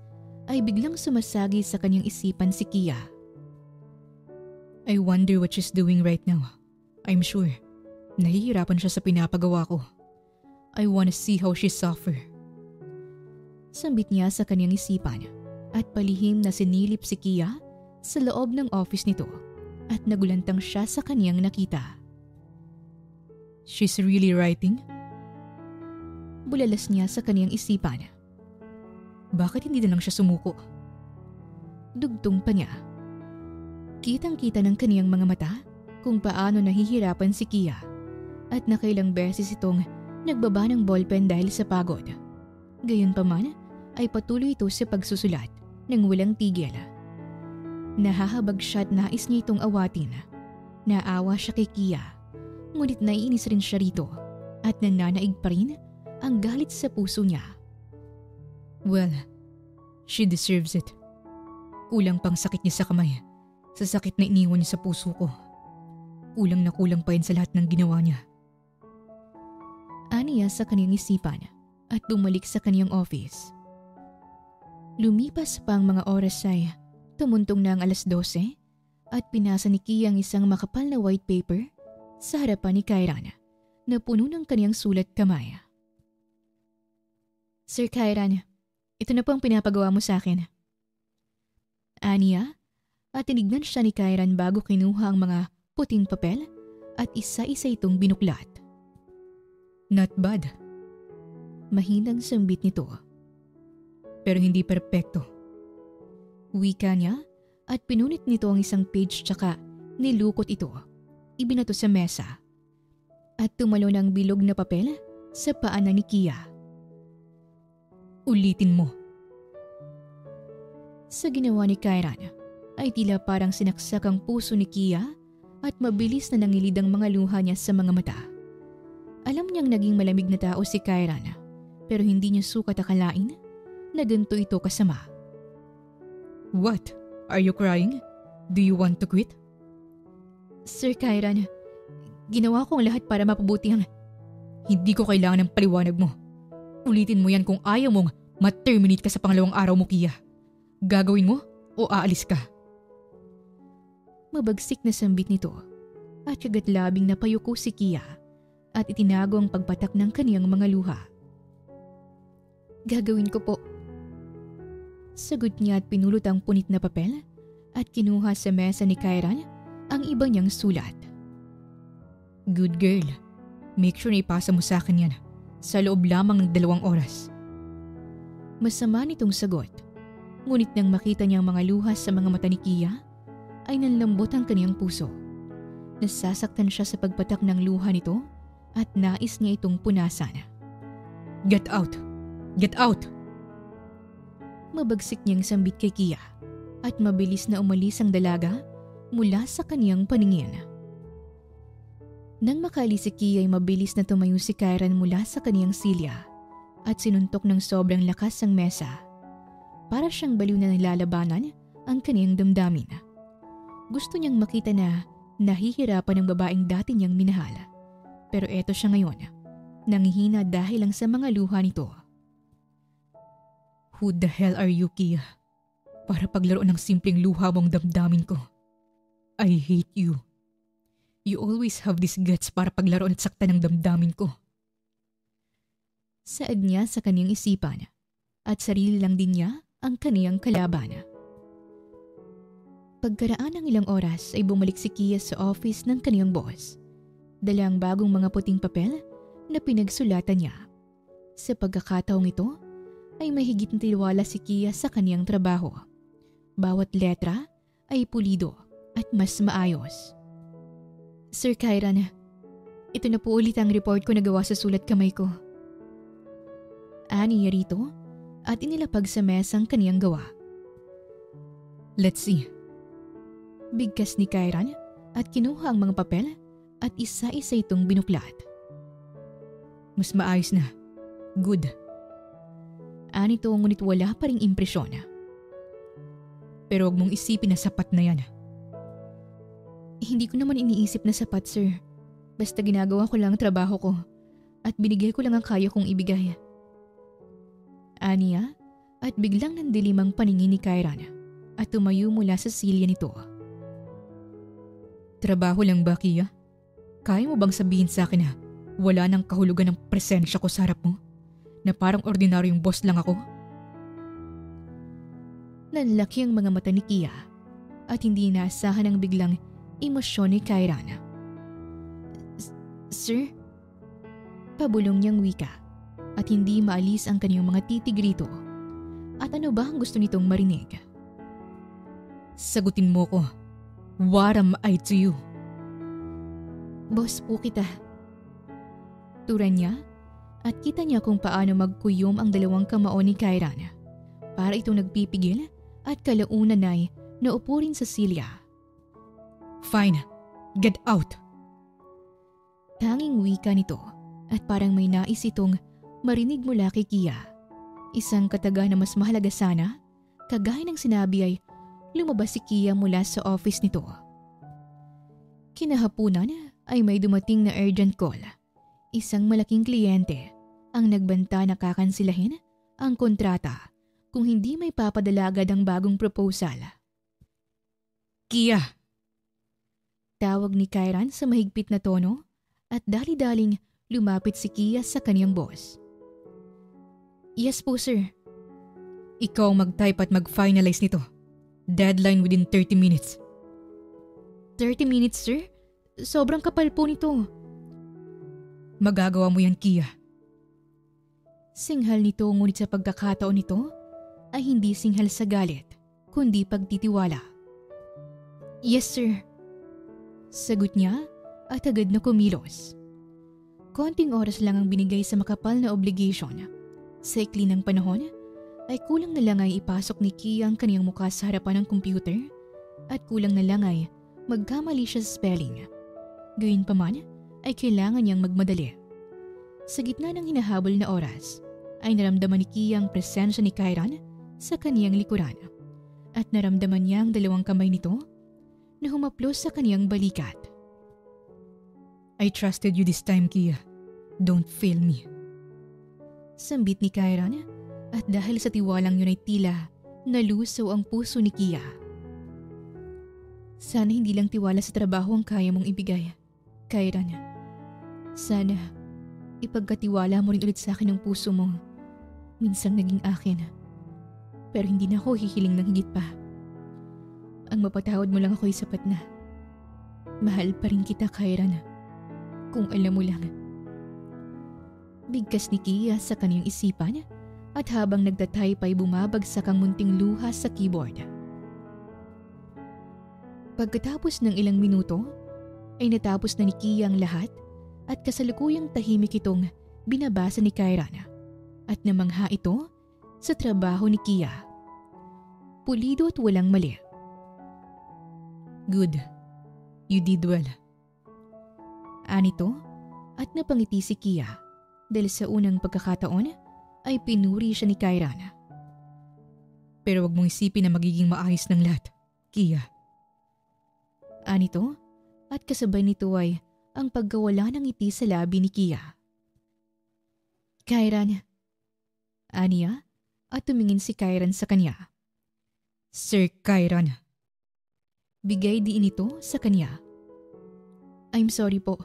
ay biglang sumasagi sa kanyang isipan si Kia. I wonder what she's doing right now. I'm sure, nahihirapan siya sa pinapagawa ko. I wanna see how she suffer. Sambit niya sa kanyang isipan at palihim na sinilip si Kia sa loob ng office nito at nagulantang siya sa kanyang nakita. She's really writing? Bulalas niya sa kanyang isipan. Bakit hindi na lang siya sumuko? Dugtong pa niya. Kitang-kita ng kaniyang mga mata kung paano nahihirapan si Kia at nakailang beses itong nagbaba ng ballpen dahil sa pagod. Gayunpaman ay patuloy ito sa pagsusulat nang walang tigil. Nahahabag siya at nais niya itong awatin. Naawa siya kay Kia, ngunit naiinis rin siya rito at nananaig pa rin ang galit sa puso niya. Well, she deserves it. Kulang pang sakit niya sa kamay, sa sakit na iniwan niya sa puso ko. Kulang na kulang pa yun sa lahat ng ginawa niya. Aniya sa kanyang isipan at bumalik sa kanyang office. Lumipas pa ang mga oras ay tumuntong na ang 12:00 at pinasa ni Kia ang isang makapal na white paper sa harapan ni Kyran na puno ng kanyang sulat kamay. Sir Kyran, ito na po ang pinapagawa mo sa akin. Aniya at tinignan siya ni Kyran bago kinuha ang mga puting papel at isa-isa itong binuklat. Not bad. Mahinang sambit nito. Pero hindi perpekto. Wika niya at pinunit nito ang isang page tsaka nilukot ito. Ibinato sa mesa. At tumalo ng bilog na papel sa paanan ni Kia. Ulitin mo. Sa ginawa ni Kyran ay tila parang sinaksak ang puso ni Kia at mabilis na nangilid ang mga luha niya sa mga mata. Alam niyang naging malamig na tao si Kyran pero hindi niya sukat akalain na ganito ito kasama. What? Are you crying? Do you want to quit? Sir Kyran, ginawa ko ang lahat para mapabuti ang... Hindi ko kailangan ng paliwanag mo. Ulitin mo yan kung ayaw mong ma-terminate ka sa pangalawang araw mo, Kia. Gagawin mo o aalis ka? Mabagsik na sambit nito at kagat labing napayuko si Kia at itinago ang pagpatak ng kaniyang mga luha. Gagawin ko po. Sagot niya at pinulot ang punit na papel at kinuha sa mesa ni Kyran ang iba niyang sulat. Good girl. Make sure na ipasa mo sa akin yan sa loob lamang ng 2 oras. Masama nitong sagot. Ngunit nang makita niya ang mga luha sa mga mata ni Kia, ay nanlambot ang kaniyang puso. Nasasaktan siya sa pagpatak ng luha nito at nais niya itong punasan. Get out! Get out! Mabagsik niyang sambit kay Kia at mabilis na umalis ang dalaga mula sa kaniyang paningin. Nang makaalis si Kia ay mabilis na tumayo si Kyran mula sa kaniyang silya at sinuntok ng sobrang lakas ang mesa. Para siyang baliw na nilalabanan ang kaniyang damdamin. Gusto niyang makita na nahihirapan ang babaeng dati niyang minahal. Pero eto siya ngayon, nangihina dahil lang sa mga luha nito. Who the hell are you, Kia? Para paglaro ng simpleng luha mong damdamin ko. I hate you. You always have these guts para paglaro at saktan ng damdamin ko. Saad niya sa kaniyang isipan at sarili lang din niya ang kaniyang kalaban. Pagkaraan ng ilang oras ay bumalik si Kia sa office ng kaniyang boss. Dala ang bagong mga puting papel na pinagsulatan niya. Sa pagkakataong ito ay mahigit na tiwala si Kia sa kaniyang trabaho. Bawat letra ay pulido at mas maayos. Sir Kyran, ito na po ulit ang report ko na gawa sa sulat kamay ko. Ani niya rito at inilapag sa mesa ang kaniyang gawa. Let's see. Bigkas ni Kyran at kinuha ang mga papel at isa-isa itong binuklat. Mas maayos na. Good. Ani to ngunit wala pa ring impresyon. Pero huwag mong isipin na sapat na yan. Hindi ko naman iniisip na sapat, sir. Basta ginagawa ko lang ang trabaho ko at binigay ko lang ang kaya kong ibigay. Aniya at biglang nandilim ang paningin ni Kairan at tumayo mula sa silya nito. Trabaho lang ba, Kia? Kaya mo bang sabihin sa akin na wala nang kahulugan ng presensya ko sa harap mo? Na parang ordinaryong boss lang ako? Nanlaki ang mga mata ni Kia at hindi inaasahan ang biglang emosyon ni Kairan. Sir? Pabulong niyang wika at hindi maalis ang kanyang mga titig rito. At ano ba ang gusto nitong marinig? Sagutin mo ko. What am I to you? Boss po kita. Turan niya at kita niya kung paano magkuyom ang dalawang kamao ni Kairan. Para itong nagpipigil at kalaunan ay naupo rin sa silya. Fine, get out. Tanging wika nito at parang may nais itong marinig mula kay Kia. Isang kataga na mas mahalaga sana, kagaya ng sinabi ay lumabas si Kia mula sa office nito. Kinahapunan ay may dumating na urgent call. Isang malaking kliyente ang nagbanta na kakansilahin ang kontrata kung hindi may papadala agad ang bagong proposal. Kia! Tawag ni Kairan sa mahigpit na tono at dali-daling lumapit si Kia sa kanyang boss. Yes po, sir. Ikaw mag-type at mag-finalize nito. Deadline within 30 minutes. 30 minutes, sir? Sobrang kapal po nito. Magagawa mo yan, Kia. Singhal nito ngunit sa pagkakataon nito ay hindi singhal sa galit, kundi pagtitiwala. Yes, sir. Sagot niya at agad na kumilos. Konting oras lang ang binigay sa makapal na obligation. Sa ikli ng panahon, ay kulang na lang ay ipasok ni Kia ang kaniyang mukha sa harapan ng computer at kulang na lang ay magkamali siya sa spelling. Gayunpaman ay kailangan niyang magmadali. Sa gitna ng hinahabol na oras, ay naramdaman ni Kia ang presensya ni Kairan sa kaniyang likuran at naramdaman niya ang dalawang kamay nito na humaplos sa kaniyang balikat. I trusted you this time, Kia. Don't fail me. Sambit ni Kairan at dahil sa tiwalang yun ay tila nalusaw ang puso ni Kia. Sana hindi lang tiwala sa trabaho ang kaya mong ibigay, Kairan. Sana ipagkatiwala mo rin ulit sa akin ang puso mo. Minsang naging akin. Pero hindi na ako hihiling ng higit pa. Ang mapatawad mo lang ako ay sapat na. Mahal pa rin kita, Kairan. Kung alam mo lang. Bigkas ni Kia sa kaniyang isipan at habang nagtatype ay bumabagsak ang munting luha sa keyboard. Pagkatapos ng ilang minuto, ay natapos na ni Kia ang lahat at kasalukuyang tahimik itong binabasa ni Kairan at namangha ito sa trabaho ni Kia. Pulido at walang mali. Good. You did well. Anito at napangiti si Kia dahil sa unang pagkakataon ay pinuri siya ni Kairan. Pero wag mong isipin na magiging maayos ng lahat, Kia. Anito at kasabay nito ay ang pagkawala ng ngiti sa labi ni Kia. Kairan. Aniya at tumingin si Kairan sa kanya. Sir Kairan. Bigay diin ito sa kanya. I'm sorry po.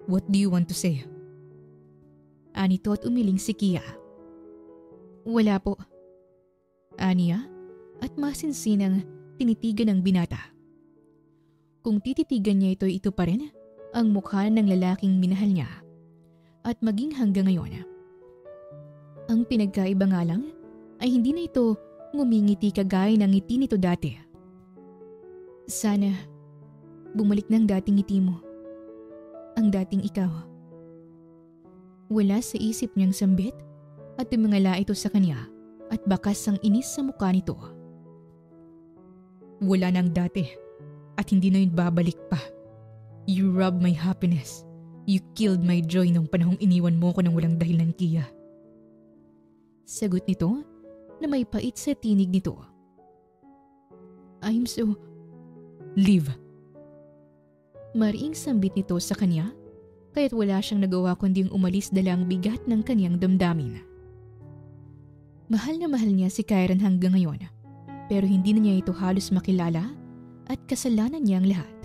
What do you want to say? Anito at umiling si Kia. Wala po. Aniya at masinsinang tinitigan ng binata. Kung tititigan niya ito pa rin ang mukha ng lalaking minahal niya at maging hanggang ngayon. Ang pinagkaiba nga lang ay hindi na ito ngumingiti kagaya ng ngiti nito dati. Sana bumalik ng dating ngiti mo. Ang dating ikaw. Wala sa isip niyang sambit at tumingala ito sa kanya at bakas ang inis sa mukha nito. Wala nang dati at hindi na yun babalik pa. You robbed my happiness. You killed my joy nung panahong iniwan mo ko ng walang dahilan, Kia. Sagot nito na may pait sa tinig nito. I'm so... Leave. Mariing sambit nito sa kanya, kaya't wala siyang nagawa kunding umalis dala ang bigat ng kanyang damdamin. Mahal na mahal niya si Kyran hanggang ngayon, pero hindi na niya ito halos makilala at kasalanan niya ang lahat.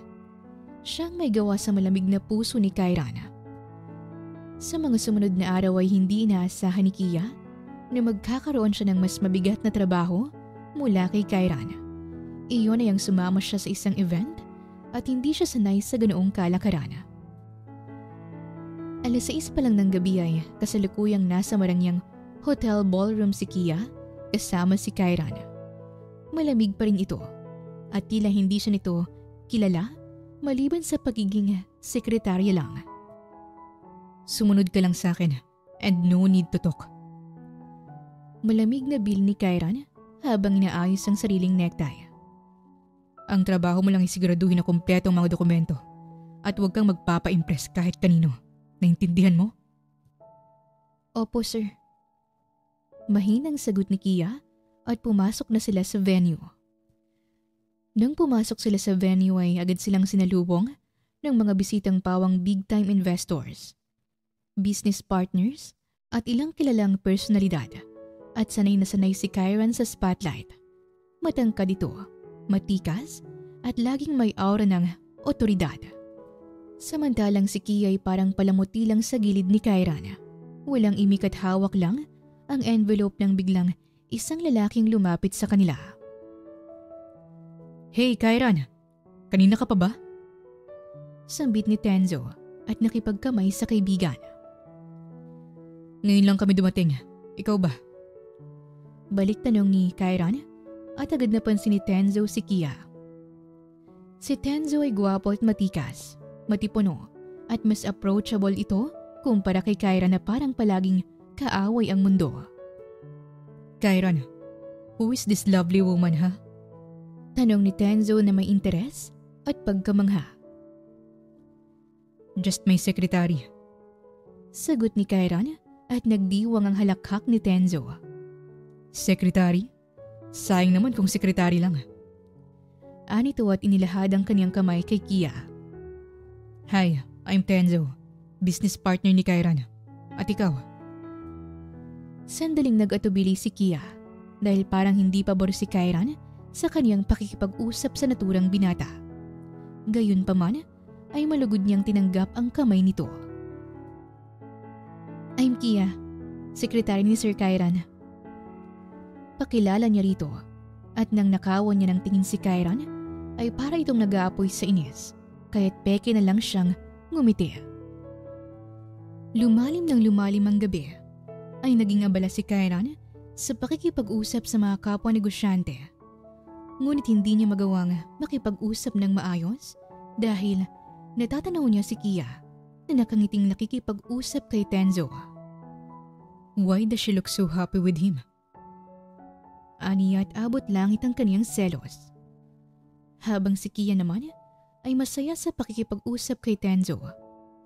Siyang may gawa sa malamig na puso ni Kyran. Sa mga sumunod na araw ay hindi inaasahan ni Kia na magkakaroon siya ng mas mabigat na trabaho mula kay Kyran. Iyon ay ang sumama siya sa isang event at hindi siya sanay sa ganoong kalakaran. 6:00 pa lang ng gabi ay kasalukuyang nasa marangyang hotel ballroom si Kia kasama si Kyran. Malamig pa rin ito at tila hindi siya nito kilala maliban sa pagiging sekretarya lang. Sumunod ka lang sa akin and no need to talk. Malamig na bil ni Kyran habang inaayos ang sariling necktie. Ang trabaho mo lang ay siguraduhin na kumpleto ang mga dokumento at huwag kang magpapa-impress kahit kanino. Naintindihan mo? Opo, sir. Mahinang sagot ni Kia at pumasok na sila sa venue. Nang pumasok sila sa venue ay agad silang sinalubong ng mga bisitang pawang big-time investors, business partners at ilang kilalang personalidad. At sanay na sanay si Kyran sa spotlight. Matangkad ito, matikas at laging may aura ng otoridad. Samantalang si Kia ay parang palamuti lang sa gilid ni Kyran. Walang imik at hawak lang ang envelope nang biglang isang lalaking lumapit sa kanila. Hey Kyran, kanina ka pa ba? Sambit ni Tenzo at nakipagkamay sa kaibigan. Ngayon lang kami dumating. Ikaw ba? Balik tanong ni Kyran at agad napansin ni Tenzo si Kia. Si Tenzo ay gwapo at matikas, matipuno at mas approachable ito kumpara kay Kyran na parang palaging kaaway ang mundo. Kyran, who is this lovely woman, ha? Tanong ni Tenzo na may interes at pagkamangha. Just my secretary. Sagot ni Kyran at nagdiwang ang halakhak ni Tenzo. Secretary? Sayang naman kung secretary lang. Anito at inilahad ang kanyang kamay kay Kia. Hi, I'm Tenzo, business partner ni Kyran. At ikaw? Sandaling nag-atubili si Kia dahil parang hindi pabor si Kyran sa kanyang pakikipag-usap sa naturang binata. Gayunpaman ay malugod niyang tinanggap ang kamay nito. I'm Kia, sekretary ni Sir Kyran. Pakilala niya rito at nang nakawan niya ng tingin si Kyran ay para itong nag-aapoy sa inis kaya't peke na lang siyang ngumiti. Lumalim ng lumalim ang gabi ay naging abala si Kyran sa pakikipag-usap sa mga kapwa negosyante. Ngunit hindi niya magawang makipag-usap ng maayos dahil natatanaw niya si Kia na nakangiting nakikipag-usap kay Tenzo. Why does she look so happy with him? Aniya at abot langit ang kaniyang selos. Habang si Kia naman ay masaya sa pakikipag-usap kay Tenzo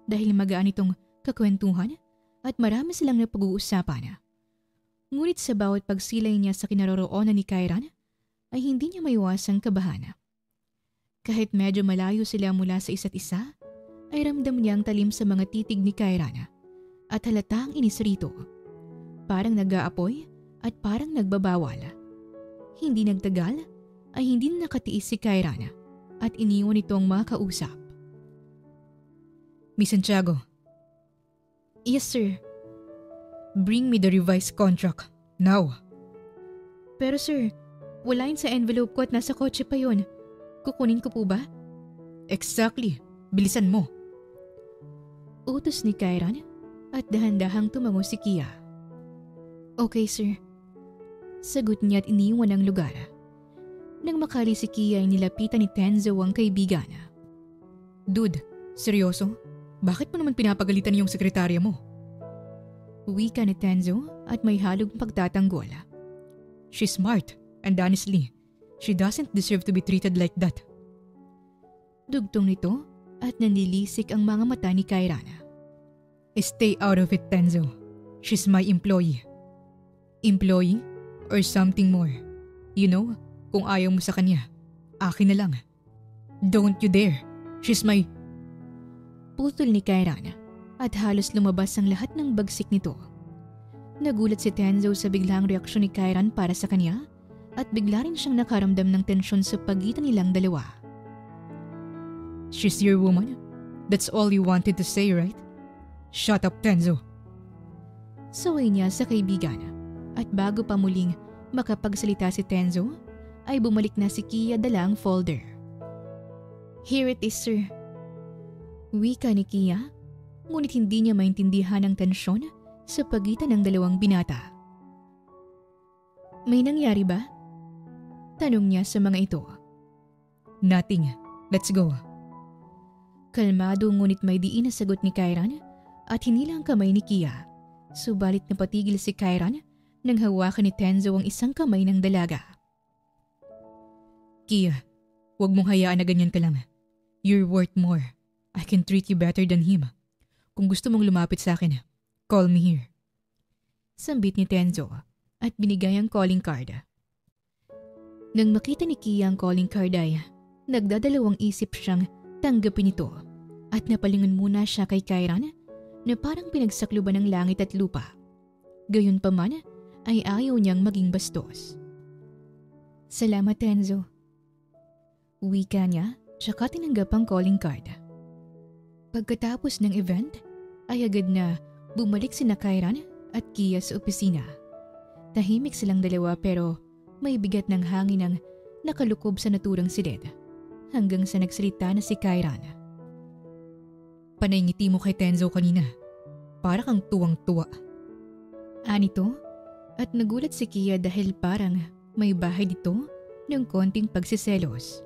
dahil magaan itong kakwentuhan at marami silang napag-uusapan. Ngunit sa bawat pagsilay niya sa kinaroroonan ni Kyran ay hindi niya maiwasang kabahan. Kahit medyo malayo sila mula sa isa't isa, ay ramdam niya ang talim sa mga titig ni Kyran at halatang inis rito. Parang nag-aapoy at parang nagbabawal. Hindi nagtagal ay hindi na nakatiis si Kyran at iniwan itong makausap. Miss Santiago. Yes, sir. Bring me the revised contract. Now. Pero sir, wala yun sa envelope ko at nasa kotse pa yun. Kukunin ko po ba? Exactly. Bilisan mo. Utos ni Kyran at dahan-dahang tumango si Kia. Okay, sir. Sagot niya at iniwan ang lugar. Nang makali si Kia ay nilapitan ni Tenzo ang kaibigan. Dude, seryoso? Bakit mo naman pinapagalitan yung sekretarya mo? Wika ni Tenzo at may halong pagtatanggol. She's smart and honestly, she doesn't deserve to be treated like that. Dugtong nito at nanlilisik ang mga mata ni Kyran. Stay out of it, Tenzo. She's my employee. Employee or something more. You know, kung ayaw mo sa kanya, Akin na lang. Don't you dare. She's my... Putol ni Kairan at halos lumabas ang lahat ng bagsik nito. Nagulat si Tenzo sa biglang reaksyon ni Kairan para sa kanya at bigla rin siyang nakaramdam ng tensyon sa pagitan nilang dalawa. She's your woman? That's all you wanted to say, right? Shut up, Tenzo. Saway niya sa kaibigan at bago pa muling makapagsalita si Tenzo ay bumalik na si Kia dala ang folder. Here it is, sir. Wika ni Kia, ngunit hindi niya maintindihan ang tensyon sa pagitan ng dalawang binata. May nangyari ba? Tanong niya sa mga ito. Nothing. Let's go. Kalmado ngunit may diin na sagot ni Kairan at hinila ang kamay ni Kia. Subalit napatigil si Kairan nang hawakan ni Tenzo ang isang kamay ng dalaga. Kia, huwag mong hayaan na ganyan ka lang. You're worth more. I can treat you better than him. Kung gusto mong lumapit sa akin, call me here. Sambit ni Tenzo at binigay ang calling card. Nang makita ni Kia ang calling card ay nagdadalawang isip siyang tanggapin ito at napalingon muna siya kay Kairan na parang pinagsakluban ng langit at lupa. Gayunpaman ay ayaw niyang maging bastos. Salamat, Tenzo. Wika niya tsaka tinanggap ang calling card. Pagkatapos ng event ay agad na bumalik sina Kairan at Kia sa opisina. Tahimik silang dalawa pero may bigat ng hangin ang nakalukob sa naturang silid hanggang sa nagsalita na si Kairan. Panay ngiti mo kay Tenzo kanina. Para kang tuwang-tuwa. Anito at nagulat si Kia dahil parang may bahay dito ng konting pagsiselos.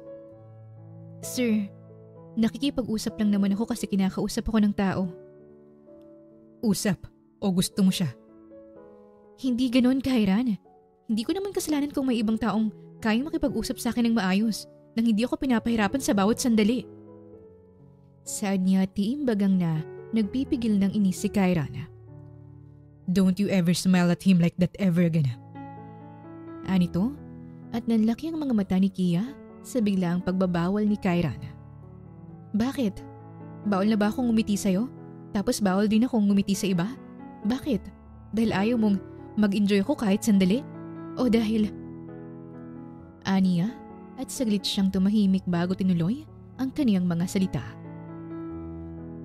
Sir, nakikipag-usap lang naman ako kasi kinakausap ako ng tao. Usap o gusto mo siya? Hindi ganon, Kairan. Hindi ko naman kasalanan kung may ibang taong kayang makipag-usap sa akin ng maayos nang hindi ako pinapahirapan sa bawat sandali. Saad niya tiimbagang na nagpipigil ng inis si Kairan. Don't you ever smile at him like that ever again. Anito at nanlaki ang mga mata ni Kia sa biglaang pagbabawal ni Kairan. Bakit? Bawal na ba akong ngumiti sa'yo? Tapos bawal din akong ngumiti sa iba? Bakit? Dahil ayaw mong mag-enjoy ako kahit sandali? O dahil... Aniya at saglit siyang tumahimik bago tinuloy ang kaniyang mga salita.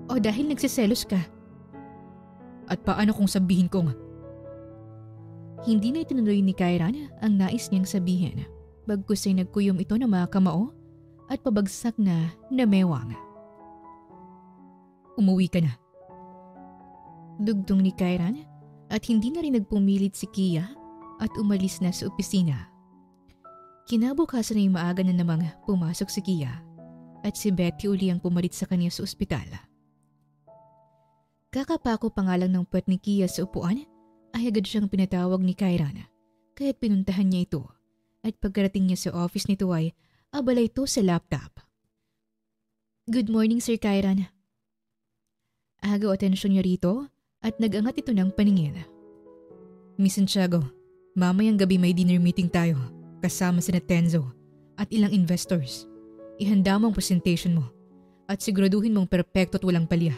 O dahil nagsiselos ka? At paano kung sabihin kong... Hindi na itinuloy ni Kairan ang nais niyang sabihin. Bagkus ay nagkuyom ito na mga kamao at pabagsak na mewang. Umuwi ka na. Dugtong ni Kairan at hindi na rin nagpumilit si Kia at umalis na sa opisina. Kinabukasan ay maaga na namang pumasok si Kia at si Betty uli ang pumalit sa kanya sa ospital. Kakapako pa nga lang ng puwet ni Kia sa upuan ay agad siyang pinatawag ni Kairan kaya't pinuntahan niya ito at pagkarating niya sa office nito ay abala ito sa laptop. Good morning, Sir Kairan. Agaw atensyon niya rito at nagangat ito ng paningin. Miss Santiago, mamayang gabi may dinner meeting tayo kasama sina Tenzo at ilang investors. Ihanda mo ang presentation mo at siguraduhin mong perpekto at walang palya.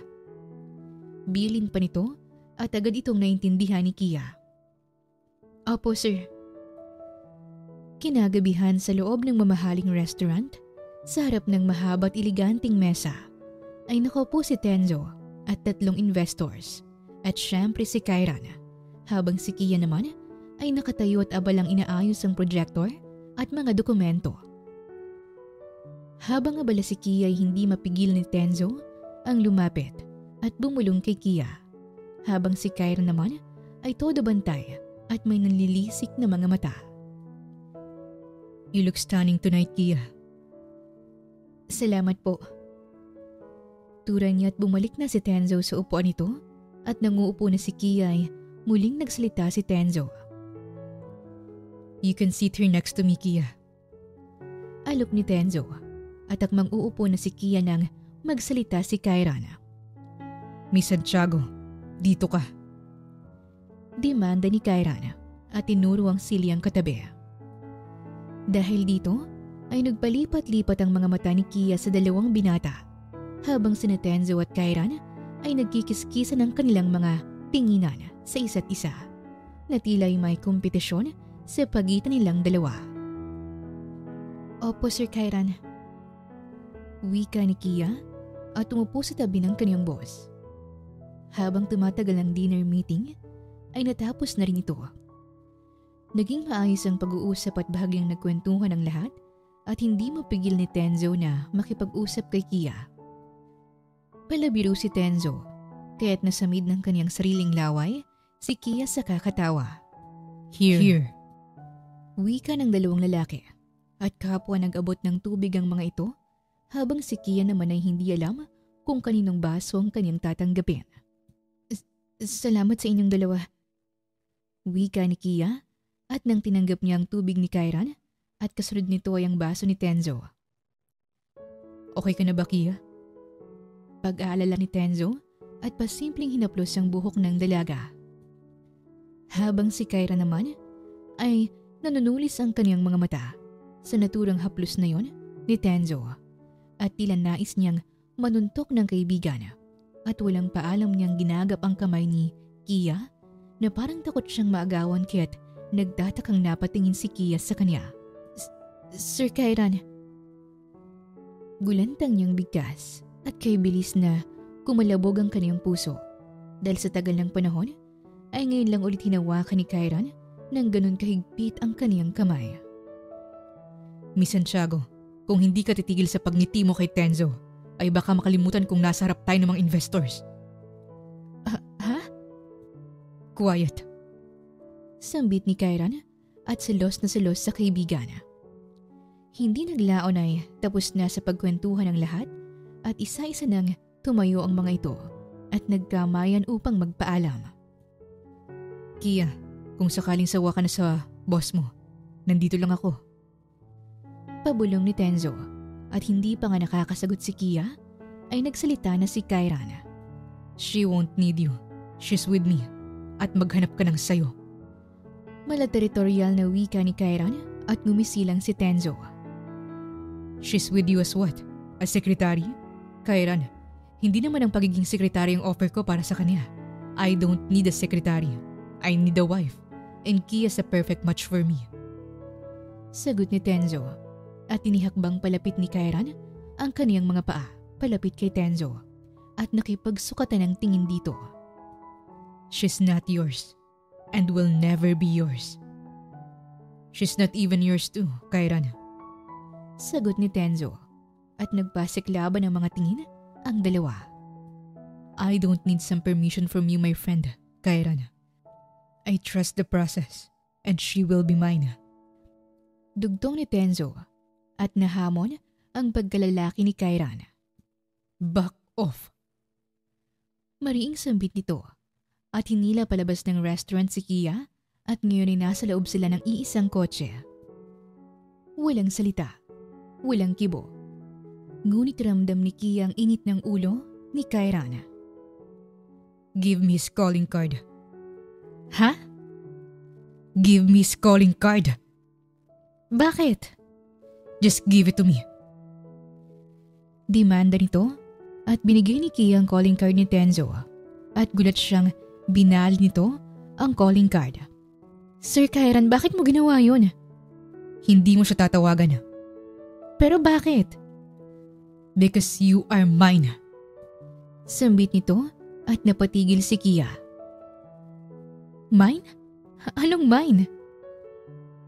Bilin pa nito at agad itong naintindihan ni Kia. Opo, sir. Kinagabihan sa loob ng mamahaling restaurant, sa harap ng mahaba at eleganteng mesa, ay nakaupo si Tenzo at 3 investors at syempre si Kairan, habang si Kia naman ay nakatayo at abalang inaayos ang projector at mga dokumento. Habang abala si Kia ay hindi mapigil ni Tenzo ang lumapit at bumulong kay Kia, habang si Kairan naman ay todo bantay at may nanlilisik na mga mata. You look stunning tonight, Kia. Salamat po. Tura niya at bumalik na si Tenzo sa upuan nito at nanguupo na si Kia ay muling nagsalita si Tenzo. You can sit here next to me, Kia. Alok ni Tenzo at akmang uupo na si Kia nang magsalita si Kairan. Miss Santiago, dito ka. Demanda ni Kairan at tinuro ang silyang katabi. Dahil dito ay nagpalipat-lipat ang mga mata ni Kia sa dalawang binata habang sina Tenzo at Kairan ay nagkikiskisa ng kanilang mga tinginan sa isa't isa na tila'y may kompetisyon sa pagitan nilang dalawa. Opo, Sir Kairan. Wika ni Kia at umupo sa tabi ng kanyang boss. Habang tumatagal ang dinner meeting, ay natapos na rin ito. Naging maayos ang pag-uusap at bahagyang nagkwentuhan ang lahat at hindi mapigil ni Tenzo na makipag-usap kay Kia. Palabiro si Tenzo, kaya't nasamid ng kanyang sariling laway, si Kia sa kakatawa. Here. Wika ng dalawang lalaki at kapwa nag-abot ng tubig ang mga ito habang si Kia naman ay hindi alam kung kaninong baso ang kanyang tatanggapin. Salamat sa inyong dalawa. Wika ni Kia at nang tinanggap niya ang tubig ni Kairan at kasunod nito ay ang baso ni Tenzo. Okay ka na ba, Kia? Pag-aalala ni Tenzo at pasimpleng hinaplos ang buhok ng dalaga. Habang si Kairan naman ay nanunulis ang kaniyang mga mata sa naturang haplos na yon ni Tenzo at tila nais niyang manuntok ng kaibigan at walang paalam niyang ginagap ang kamay ni Kia na parang takot siyang maagawan kaya't nagtatakang napatingin si Kia sa kanya. Sir Kairan. Gulantang niyang bigkas at kay bilis na kumalabog ang kaniyang puso dahil sa tagal ng panahon ay ngayon lang ulit hinawakan ni Kairan nang ganun kahigpit ang kaniyang kamay. Miss Santiago, kung hindi ka titigil sa pagngiti mo kay Tenzo, ay baka makalimutan kung nasa harap tayo ng mga investors. Ha? Quiet. Sambit ni Kairan at selos na selos sa kaibigan. Hindi naglaon ay tapos na sa pagkwentuhan ng lahat at isa-isa nang tumayo ang mga ito at nagkamayan upang magpaalam. Kia, kung sakaling sawa ka na sa boss mo, nandito lang ako. Pabulong ni Tenzo at hindi pa nga nakakasagot si Kia ay nagsalita na si Kairan. She won't need you. She's with me. At maghanap ka ng sayo. Malateritorial na wika ni Kairan at ngumisilang si Tenzo. She's with you as what? As secretary? Kairan, hindi naman ang pagiging sekretary ang offer ko para sa kanya. I don't need a secretary. I need a wife. And Kia's a perfect match for me. Sagot ni Tenzo at inihakbang palapit ni Kairan ang kaniyang mga paa palapit kay Tenzo at nakipagsukatan ng tingin dito. She's not yours and will never be yours. She's not even yours too, Kairan. Sagot ni Tenzo at nagpasiklaban ng mga tingin ang dalawa. I don't need some permission from you, my friend, Kairan. I trust the process and she will be mine. Dugtong ni Tenzo at nahamon ang pagkalalaki ni Kairan. Back off. Mariing sambit nito at hinila palabas ng restaurant si Kia at ngayon ay nasa loob sila ng iisang kotse. Walang salita, walang kibo. Ngunit ramdam ni Kia ang init ng ulo ni Kairan. Give me his calling card. Ha? Give me his calling card. Bakit? Just give it to me. Demanda nito at binigay ni Kia ang calling card ni Tenzo at gulat siyang binali nito ang calling card. Sir Kairan, bakit mo ginawa yun? Hindi mo siya tatawagan. Pero bakit? Because you are mine. Sambit nito at napatigil si Kia. Mine? Anong mine?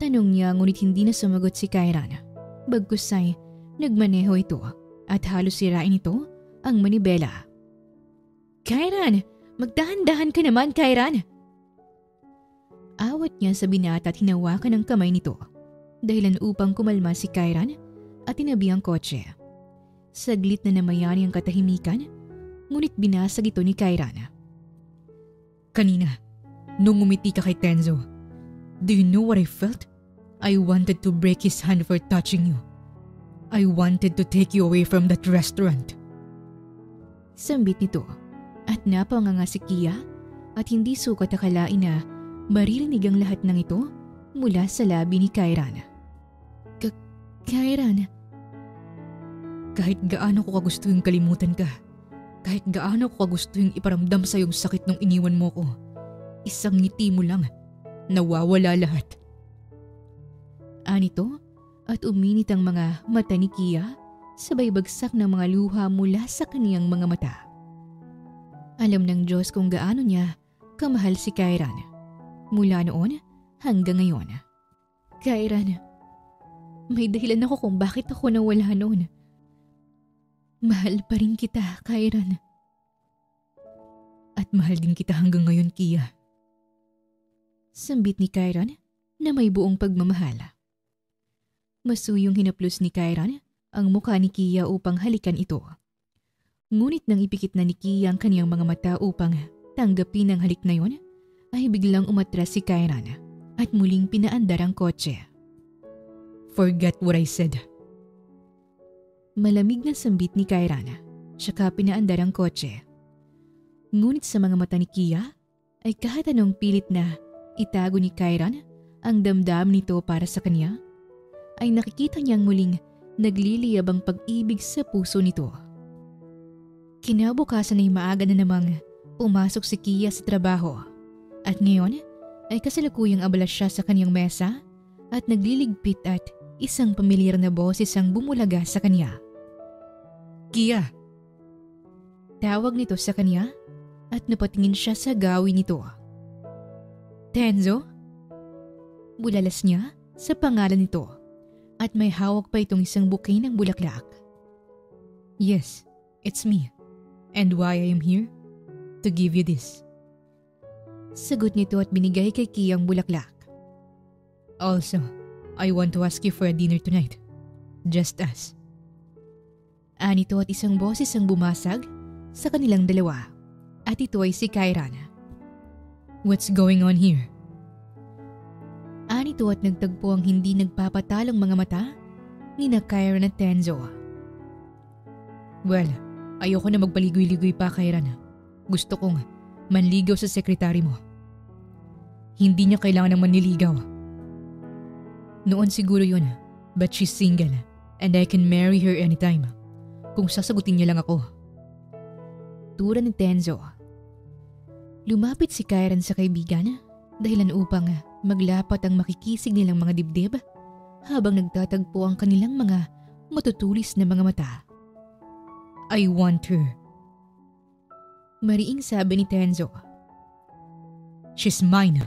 Tanong niya ngunit hindi na sumagot si Kairan. Bagkus ay nagmaneho ito at halos sirain ito ang manibela. Kairan! Magdahan-dahan ka naman, Kairan! Awat niya sa binata at hinawakan ang kamay nito dahilan upang kumalma si Kairan at tinabi ang kotse. Saglit na namayani ang katahimikan ngunit binasag ito ni Kairan. Kanina, nung umiti ka kay Tenzo, do you know what I felt? I wanted to break his hand for touching you. I wanted to take you away from that restaurant. Sambit nito at napanganga si Kia at hindi sukat akalain na maririnig ang lahat ng ito mula sa labi ni Kairan. Kairan. Kahit gaano ko kagustuhin kalimutan ka, kahit gaano ko kagustuhin iparamdam sa yung sakit nung iniwan mo ko, isang ngiti mo lang, nawawala lahat. Anito at uminit ang mga mata ni Kia, sabay bagsak ng mga luha mula sa kaniyang mga mata. Alam ng Diyos kung gaano niya kamahal si Kairan. Mula noon hanggang ngayon. Kairan, may dahilan ako kung bakit ako nawala noon. Mahal pa rin kita, Kairan. At mahal din kita hanggang ngayon, Kia. Sambit ni Kairan na may buong pagmamahal. Masuyong hinaplos ni Kairan ang mukha ni Kia upang halikan ito. Ngunit nang ipikit na ni Kia ang kaniyang mga mata upang tanggapin ang halik na yon, ay biglang umatras si Kairan at muling pinaandar ang kotse. Forget what I said. Malamig na sambit ni Kairan, tsaka pinaandar ang kotse. Ngunit sa mga mata ni Kia ay kahit anong pilit na itago ni Kairan ang damdam nito para sa kanya, ay nakikita niyang muling nagliliyab ang pag-ibig sa puso nito. Kinabukasan ay maaga na namang pumasok si Kia sa trabaho at ngayon ay kasalukuyang abala siya sa kanyang mesa at nagliligpit at isang pamilyar na boses ang bumulaga sa kanya. Kia! Tawag nito sa kanya at napatingin siya sa gawin nito. Tenzo? Bulalas niya sa pangalan nito at may hawak pa itong isang bouquet ng bulaklak. Yes, it's me. And why I am here? To give you this. Sagot nito at binigay kay Kia ang bulaklak. Also, I want to ask you for a dinner tonight. Just us. Anito at isang boses ang bumasag sa kanilang dalawa at ito ay si Kairan. What's going on here? Anito at nagtagpo ang hindi nagpapatalong mga mata ni na Kairan at Tenzo. Well, ayoko na magpaligoy-ligoy pa, Kairan. Gusto kong manligaw sa sekretary mo. Hindi niya kailangan ng manliligaw. Noon siguro yun, but she's single and I can marry her anytime. Kung sasagutin niya lang ako. Tura ni Tenzo. Lumapit si Kairan sa kaibigan dahilan upang maglapat ang makikisig nilang mga dibdib habang nagtatagpo ang kanilang mga matutulis na mga mata. I want her. Mariing sabi ni Tenzo. She's mine.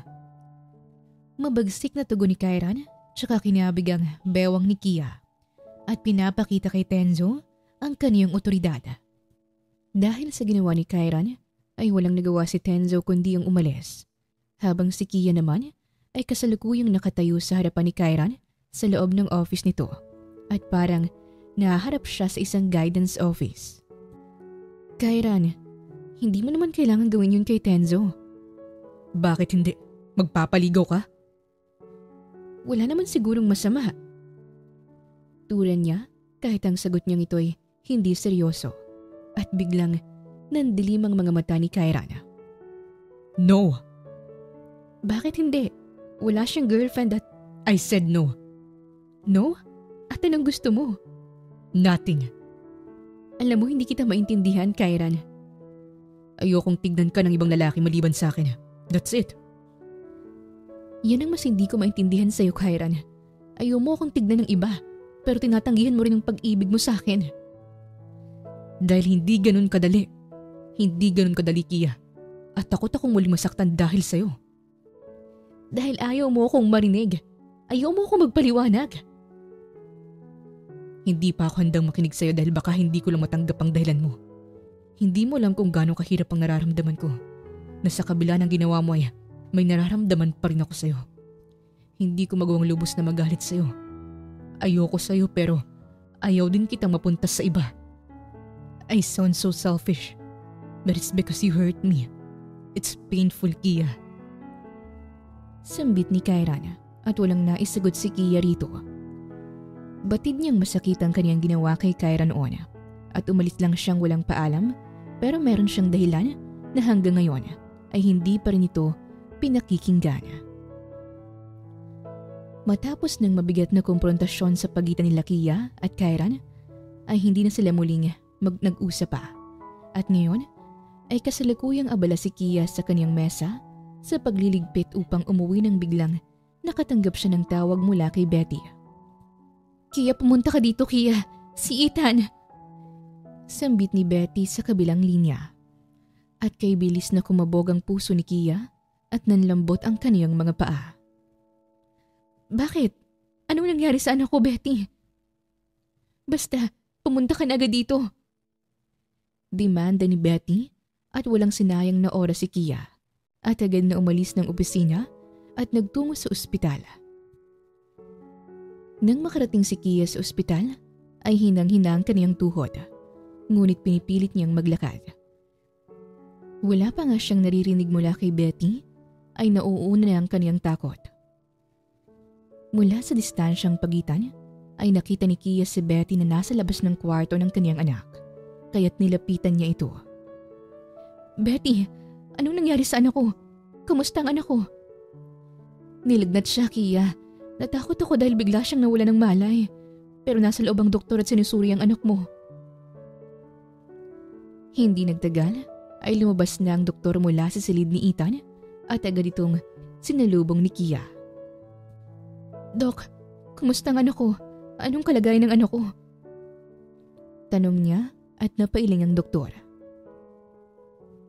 Mabagsik na tugon ni Kairan tsaka kinabig ang bewang ni Kia at pinapakita kay Tenzo ang kaniyang otoridad. Dahil sa ginawa ni Kairan ay walang nagawa si Tenzo kundi ang umalis, habang si Kia naman ay kasalukuyang nakatayo sa harapan ni Kairan sa loob ng office nito at parang nahaharap siya sa isang guidance office. Kairan, hindi mo naman kailangan gawin yun kay Tenzo. Bakit hindi? Magpapaligaw ka? Wala naman sigurong masama. Turan niya kahit ang sagot niyang ito'y hindi seryoso at biglang nandilim ang mga mata ni Kairan. No! Bakit hindi? Wala siyang girlfriend at… I said no. No? At anong gusto mo? Nothing. Alam mo, hindi kita maintindihan, Kairan. Ayokong tignan ka ng ibang lalaki maliban sa akin. That's it. Yan ang mas hindi ko maintindihan sa'yo, Kairan. Ayaw mo akong tignan ng iba, pero tinatanggihan mo rin ang pag-ibig mo sa akin. Dahil hindi ganun kadali. Hindi ganun kadali, Kia. At takot akong muling masaktan dahil sa'yo. Dahil ayaw mo akong marinig. Ayaw mo akong magpaliwanag. Hindi pa ako handang makinig sa'yo dahil baka hindi ko lang matanggap ang dahilan mo. Hindi mo alam kung gaano kahirap ang nararamdaman ko. Na sa kabila ng ginawa mo ay may nararamdaman pa rin ako sa'yo. Hindi ko magawang lubos na magalit sa'yo. Ayoko sa'yo pero ayaw din kitang mapunta sa iba. I sound so selfish. But it's because you hurt me. It's painful, Kia. Sambit ni Kairan at walang naisagot si Kia rito. Batid niyang masakit ang kanyang ginawa kay Kairan noon at umalis lang siyang walang paalam pero meron siyang dahilan na hanggang ngayon ay hindi pa rin ito pinakikinggan. Matapos ng mabigat na komprontasyon sa pagitan nila Kia at Kairan, ay hindi na sila muling nag-usap pa. At ngayon ay kasalukuyang abala si Kia sa kanyang mesa sa pagliligpit upang umuwi nang biglang nakatanggap siya ng tawag mula kay Betty. "Kia, pumunta ka dito, Kia. Si Ethan." Sambit ni Betty sa kabilang linya. At kay bilis na kumabog ang puso ni Kia at nanlambot ang kaniyang mga paa. "Bakit? Anong nangyari sa anak ko, Betty?" "Basta, pumunta ka na agad dito." Demanda ni Betty at walang sinayang na oras si Kia at agad na umalis ng opisina at nagtungo sa ospital. Nang makarating si Kia sa ospital, ay hinang-hina ang kaniyang tuhod, ngunit pinipilit niyang maglakad. Wala pa nga siyang naririnig mula kay Betty, ay nauuna na ang kaniyang takot. Mula sa distansyang pagitan, ay nakita ni Kia si Betty na nasa labas ng kwarto ng kaniyang anak, kaya't nilapitan niya ito. "Betty, anong nangyari sa anak ko? Kamusta ang anak ko?" Nilagnat siya, Kia. "Natakot ako dahil bigla siyang nawala ng malay. Pero nasa loob ang doktor at sinusuri ang anak mo." Hindi nagtagal ay lumabas na ang doktor mula sa silid ni Ethan at agad itong sinalubong ni Kia. "Dok, kumusta ang anak ko? Anong kalagayan ng anak ko?" Tanong niya at napailing ang doktor.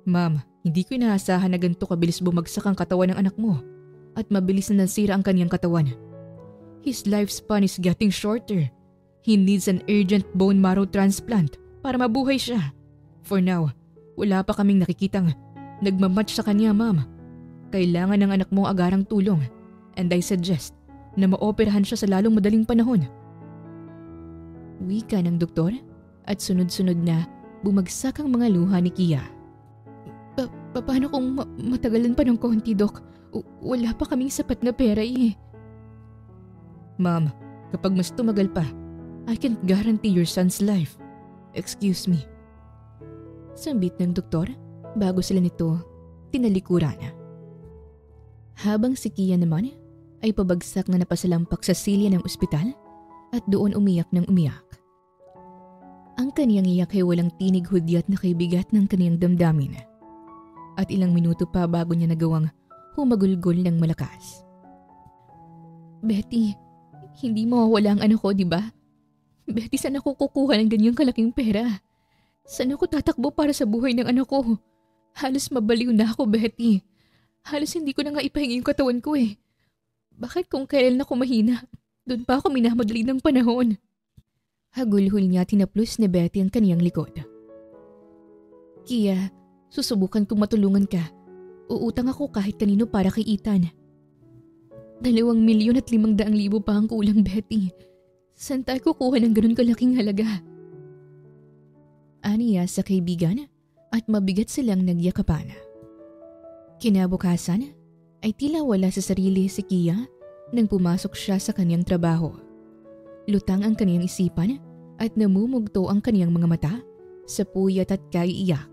"Ma'am, hindi ko inaasahan na ganito kabilis bumagsak ang katawan ng anak mo at mabilis na nasira ang kanyang katawan. His lifespan is getting shorter. He needs an urgent bone marrow transplant para mabuhay siya. For now, wala pa kaming nakikitang nagmamatch sa kanya, ma'am. Kailangan ng anak mo agarang tulong and I suggest na maoperahan siya sa lalong madaling panahon." Wika ng doktor at sunod-sunod na bumagsak ang mga luha ni Kia. Paano kung matagalan pa ng konti, Dok? Wala pa kaming sapat na pera eh." "Ma'am, kapag mas tumagal pa, I can't guarantee your son's life. Excuse me." Sambit ng doktor bago sila nito tinalikuran. Habang si Kia naman ay pabagsak na napasalampak sa silya ng ospital at doon umiyak ng umiyak. Ang kaniyang iyak ay walang tinig hudyat na kaibigat ng kaniyang damdamin. At ilang minuto pa bago niya nagawang humagulgol ng malakas. "Betty, hindi mawawala ang anak ko, di ba? Betty, saan ako kukuha ng ganyang kalaking pera? Saan ako tatakbo para sa buhay ng anak ko? Halos mabaliw na ako, Betty. Halos hindi ko na nga ipahingi yung katawan ko eh. Bakit kung kailan ako mahina, doon pa ako minamadali ng panahon?" Hagulhol niya tinaplos ni Betty ang kaniyang likod. "Kia, susubukan kong matulungan ka. Uutang ako kahit kanino para kay Ethan. 2,500,000 pa ang kulang, Betty. Saan tayo kukuha ng ganun kalaking halaga?" Aniya sa kaibigan at mabigat silang nagyakapan. Kinabukasan ay tila wala sa sarili si Kia nang pumasok siya sa kanyang trabaho. Lutang ang kanyang isipan at namumugto ang kanyang mga mata sa puyat at kaiiyak.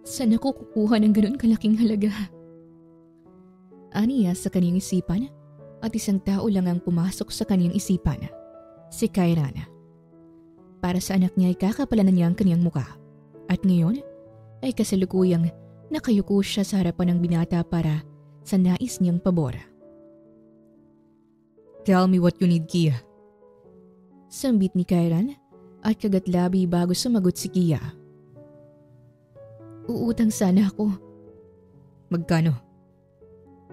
Saan ako kukuha ng ganun kalaking halaga? Aniya sa kanyang isipan at isang tao lang ang pumasok sa kanyang isipan, si Kairan. Para sa anak niya ay kakapalanan niya ang kanyang muka at ngayon ay kasalukuyang nakayuko siya sa harapan ng binata para sa nais niyang pabor. "Tell me what you need, Kia." Sambit ni Kairan at kagatlabi bago sumagot si Kia. "Uutang sana ako." "Magkano?"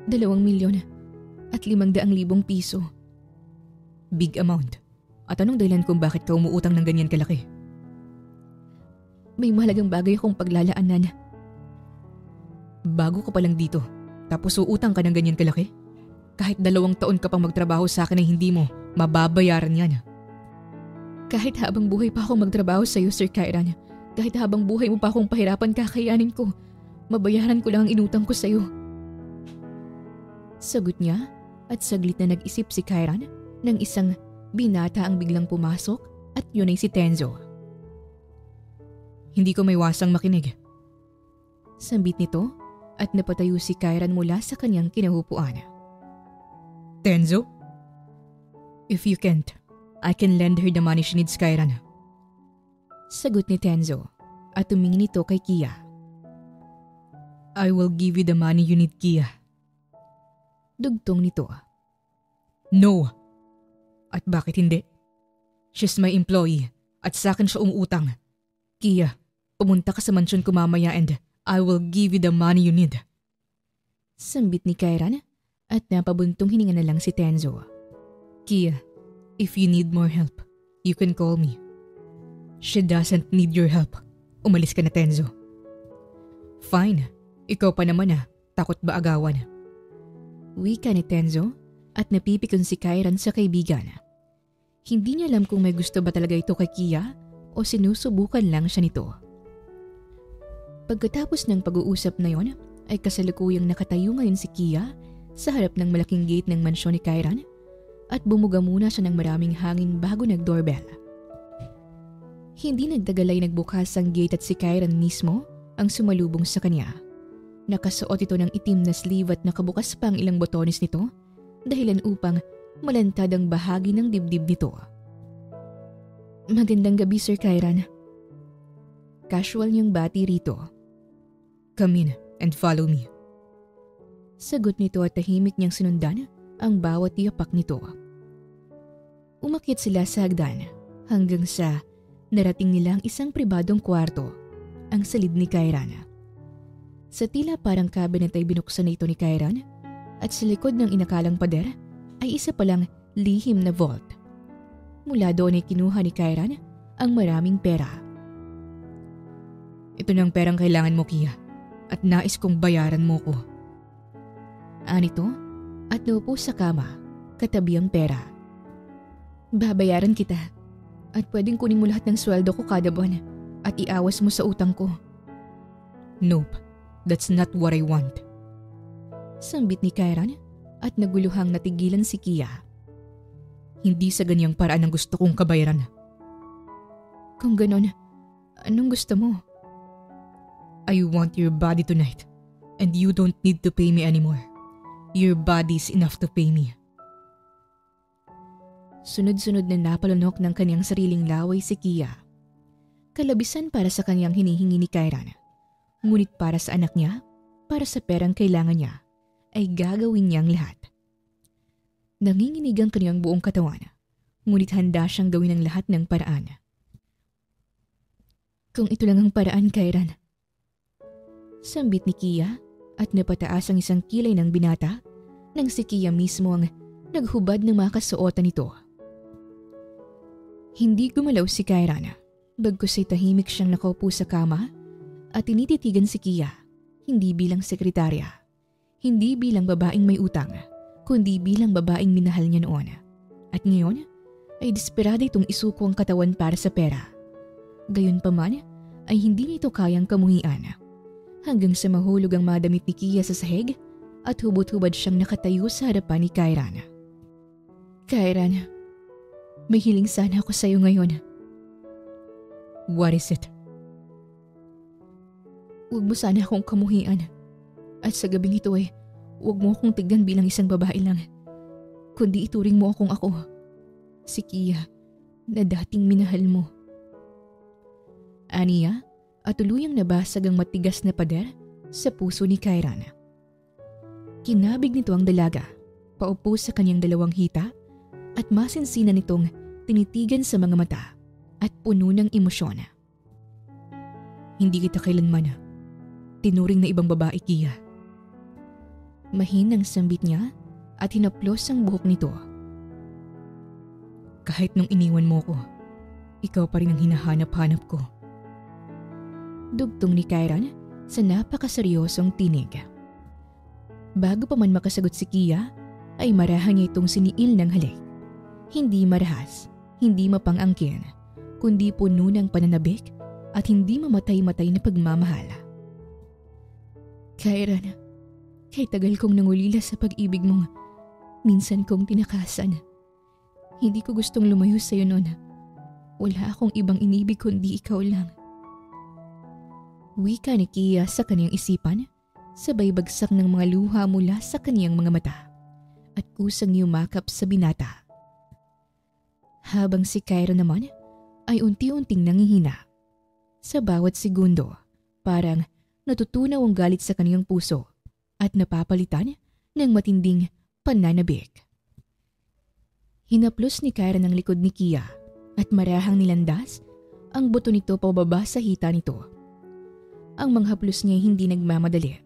2,500,000 piso. Big amount. At anong dahilan kung bakit ka umuutang ng ganyan kalaki? May mahalagang bagay akong paglalaanan. Bago ka pa lang dito, tapos uutang ka ng ganyan kalaki? Kahit 2 taon ka pang magtrabaho sa akin ay hindi mo mababayaran yan. Kahit habang buhay pa akong magtrabaho sa iyo, Sir Kairan, kahit habang buhay mo pa akong pahirapan, kakayanin ko. Mabayaran ko lang ang inutang ko sa iyo. Sagot niya at saglit na nag-isip si Kairan ng isang binata ang biglang pumasok at yun ay si Tenzo. Hindi ko maiwasang makinig. Sambit nito at napatayo si Kairan mula sa kanyang kinahupuan. Tenzo? If you can't, I can lend her the money she needs, Kairan. Sagot ni Tenzo at tumingin ito kay Kia. I will give you the money you need, Kia. Dugtong nito. No. At bakit hindi? She's my employee at sa akin siya umuutang. Kia, pumunta ka sa mansyon ko mamaya and I will give you the money you need. Sambit ni Kairan at napabuntong hininga na lang si Tenzo. Kia, if you need more help, you can call me. She doesn't need your help. Umalis ka na, Tenzo. Fine. Ikaw pa naman takot ba agawan? Wika ni Tenzo at napipikon si Kairan sa kaibigan. Hindi niya alam kung may gusto ba talaga ito kay Kia o sinusubukan lang siya nito. Pagkatapos ng pag-uusap na yon ay kasalukuyang nakatayo ngayon si Kia sa harap ng malaking gate ng mansyon ni Kairan at bumuga muna siya ng maraming hangin bago nag-doorbell. Hindi nagtagal ay nagbukas ang gate at si Kairan mismo ang sumalubong sa kanya. Nakasuot ito ng itim na sleeve at nakabukas pa ang ilang botones nito dahilan upang malantad ang bahagi ng dibdib nito. Magandang gabi, Sir Kairan. Casual niyang bati rito. Come in and follow me. Sagot nito at tahimik niyang sinundan ang bawat yapak nito. Umakyat sila sa hagdan hanggang sa narating nila ang isang pribadong kwarto, ang salid ni Kairan. Sa tila parang cabinet ay binuksan na ito ni Kairan at sa likod ng inakalang pader ay isa palang lihim na vault. Mula doon ay kinuha ni Kairan ang maraming pera. Ito na ang perang kailangan mo, Kia, at nais kong bayaran mo ko. Anito at naupo sa kama katabi ang pera. Babayaran kita at pwedeng kunin mo lahat ng sweldo ko kada buwan at iawas mo sa utang ko. Nope, that's not what I want. Sambit ni Kairan at naguluhang natigilan si Kia. Hindi sa ganyang paraan ang gusto kong kabayaran. Kung ganon, anong gusto mo? I want your body tonight and you don't need to pay me anymore. Your body is enough to pay me. Sunod-sunod na napalunok ng kanyang sariling laway si Kia. Kalabisan para sa kanyang hinihingi ni Kairan. Ngunit para sa anak niya, para sa perang kailangan niya, ay gagawin niyang lahat. Nanginginig ang kanyang buong katawan, ngunit handa siyang gawin ang lahat ng paraan. Kung ito lang ang paraan, Kairan. Sambit ni Kia at napataas ang isang kilay ng binata nang si Kia mismo ang naghubad ng mga kasuotan nito. Hindi gumalaw si Kairan, bagkus ay tahimik siyang nakaupo sa kama at tinititigan si Kia, hindi bilang sekretarya, hindi bilang babaeng may utang, kundi bilang babaeng minahal niya noon. At ngayon ay desperada itong isuko ang katawan para sa pera. Gayunpaman ay hindi nito kayang kamuhian. Hanggang sa mahulog ang mga damit ni Kia sa sahig at hubot-hubad siyang nakatayo sa harapan ni Kairan. Kairan, may hiling sana ako sa iyo ngayon. What is it? Huwag mo sana akong kamuhian. At sa gabing ito ay huwag mo akong tignan bilang isang babae lang. Kundi ituring mo akong ako. Si Kia na dating minahal mo. Aniya at tuluyang nabasag ang matigas na pader sa puso ni Kairan. Kinabig nito ang dalaga, paupo sa kanyang dalawang hita at masinsinan nitong tinitigan sa mga mata at puno ng emosyon. Hindi kita kailanman tinuring na ibang babae, Kia. Mahinang sambit niya at hinaplos ang buhok nito. Kahit nung iniwan mo ko, ikaw pa rin ang hinahanap-hanap ko. Dugtong ni Kairan sa napakaseryosong tinig. Bago pa man makasagot si Kia, ay marahan niya itong siniil ng halik. Hindi marahas, hindi mapang-angkin, kundi puno ng pananabik at hindi mamatay-matay na pagmamahal. Kairan, kay tagal kong nangulila sa pag-ibig mong minsan kong tinakasan. Hindi ko gustong lumayo sa iyo noon. Wala akong ibang inibig kundi ikaw lang. Wika ni Kia sa kanyang isipan, sabay bagsak ng mga luha mula sa kaniyang mga mata. at kusang yumakap sa binata. Habang si Kyra naman ay unti-unting nangihina. Sa bawat segundo, parang natutunaw ang galit sa kaniyang puso at napapalitan ng matinding pananabik. Hinaplos ni Kyra ng likod ni Kia at marahang nilandas ang buto nito pababa sa hita nito. Ang manghaplos niya hindi nagmamadali,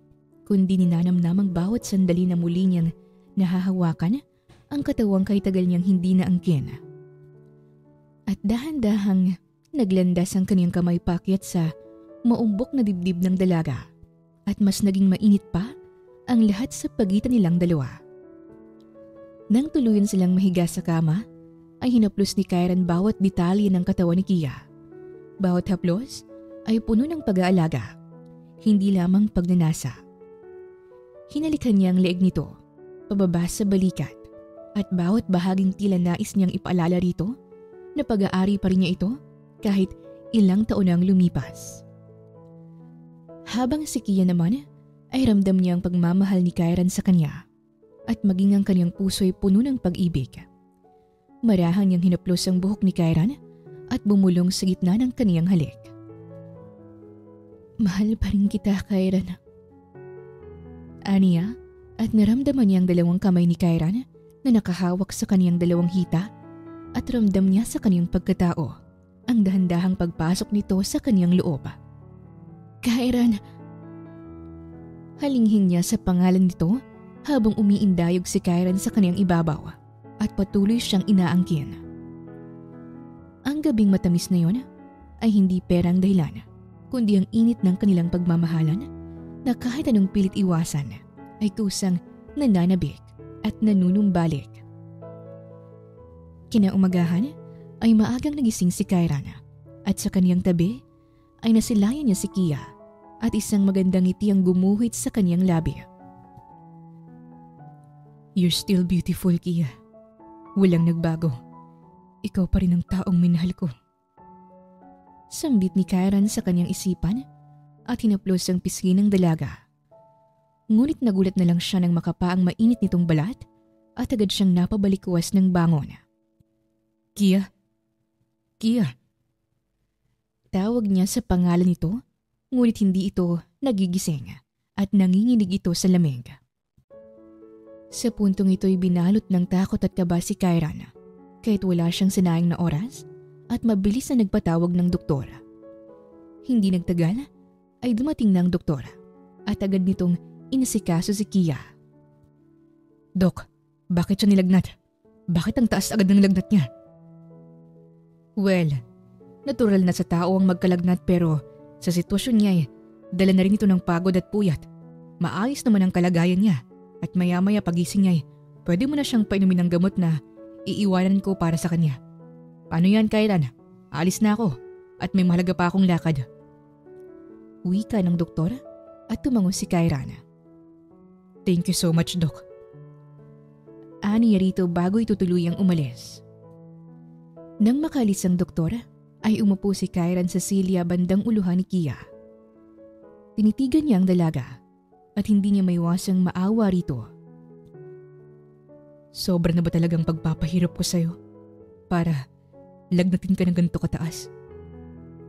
kundi ninanamnam ang bawat sandali na muli niyang nahahawakan ang katawang kay tagal niyang hindi naangkin. At dahan-dahang naglandas ang kaniyang kamay pakyat sa maumbok na dibdib ng dalaga at mas naging mainit pa ang lahat sa pagitan nilang dalawa. Nang tuluyan silang mahiga sa kama, ay hinaplos ni Kyran bawat detalye ng katawan ni Kia. Bawat haplos ay puno ng pag-aalaga, hindi lamang pagnanasa. Hinalikan niya ang leeg nito, pababa sa balikat, at bawat bahaging tila nais niyang ipaalala rito na pag-aari pa rin niya ito kahit ilang taon nang lumipas. Habang si Kia naman ay ramdam niya ang pagmamahal ni Kyran sa kanya at maging ang kanyang puso ay puno ng pag-ibig. Marahang niyang hinaplos ang buhok ni Kyran at bumulong sa gitna ng kaniyang halik. Mahal pa rin kita, Kyran. Aniya at naramdaman niya ang dalawang kamay ni Kyran na nakahawak sa kaniyang dalawang hita at ramdam niya sa kaniyang pagkatao ang dahan-dahang pagpasok nito sa kaniyang loob. Kyran! Halinghin niya sa pangalan nito habang umiindayog si Kyran sa kaniyang ibabaw at patuloy siyang inaangkin. Ang gabing matamis na yon ay hindi perang dahilan, kundi ang init ng kanilang pagmamahalan na kahit anong pilit iwasan ay kusang nananabik at nanunumbalik. Kinaumagahan ay maagang nagising si Kyran at sa kaniyang tabi ay nasilayan niya si Kia at isang magandang ngiti ang gumuhit sa kaniyang labi. You're still beautiful, Kia. Walang nagbago. Ikaw pa rin ang taong minahal ko. Sambit ni Kyran sa kanyang isipan at hinaplos ang pisngi ng dalaga. Ngunit nagulat na lang siya nang makapa ang mainit nitong balat at agad siyang napabalikwas ng bangon. Kia? Kia? Tawag niya sa pangalan nito, ngunit hindi ito nagigising at nanginginig ito sa lamig. Sa puntong ito'y binalot ng takot at kaba si Kyran kahit wala siyang sinayang na oras at mabilis na nagpatawag ng doktor. Hindi nagtagal ay dumating na ang doktor at agad nitong inasikaso si Kia. Dok, bakit siya nilagnat? Bakit ang taas agad ng lagnat niya? Well, natural na sa tao ang magkalagnat pero sa sitwasyon niya dala na rin ito ng pagod at puyat. Maayos naman ang kalagayan niya. At maya-maya pagising niya pwede mo na siyang painumin ng gamot na iiwanan ko para sa kanya. Paano yan, Kyran? Alis na ako at may mahalaga pa akong lakad. Wika ng doktor at tumango si Kyran. Thank you so much, Doc. Ani rito bago itutuluyang umalis. Nang makalis ang doktor, ay umupo si Kyran sa silya bandang uluhan ni Kia. Tinitigan niya ang dalaga at hindi niya maiwasang maawa rito. Sobra na ba talagang pagpapahirap ko sa'yo para lagnatin ka ng ganito kataas?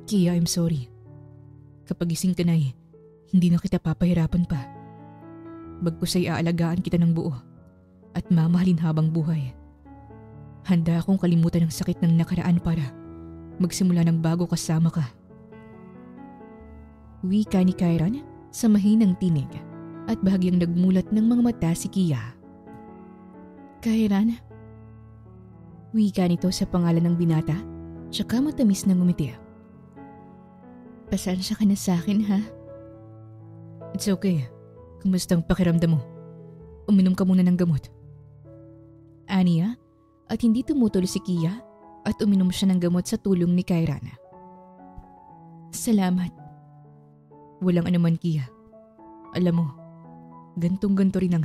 Kia, I'm sorry. Kapag gising ka na hindi na kita papahirapan pa. Bagkus ay aalagaan kita ng buo at mamahalin habang buhay. Handa akong kalimutan ang sakit ng nakaraan para magsimula ng bago kasama ka. Wika ni Kyran sa mahinang tinig at bahagyang nagmulat ng mga mata si Kia. Kyran? Wika nito sa pangalan ng binata, tsaka matamis na ngumiti. Pasensya ka na sa akin, ha? It's okay. Kumusta ang pakiramdam mo? Uminom ka muna ng gamot. Aniya, at hindi tumutol si Kia at uminom siya ng gamot sa tulong ni Kyran. Salamat. Walang anuman, Kia. Alam mo, gantong-ganto rin ang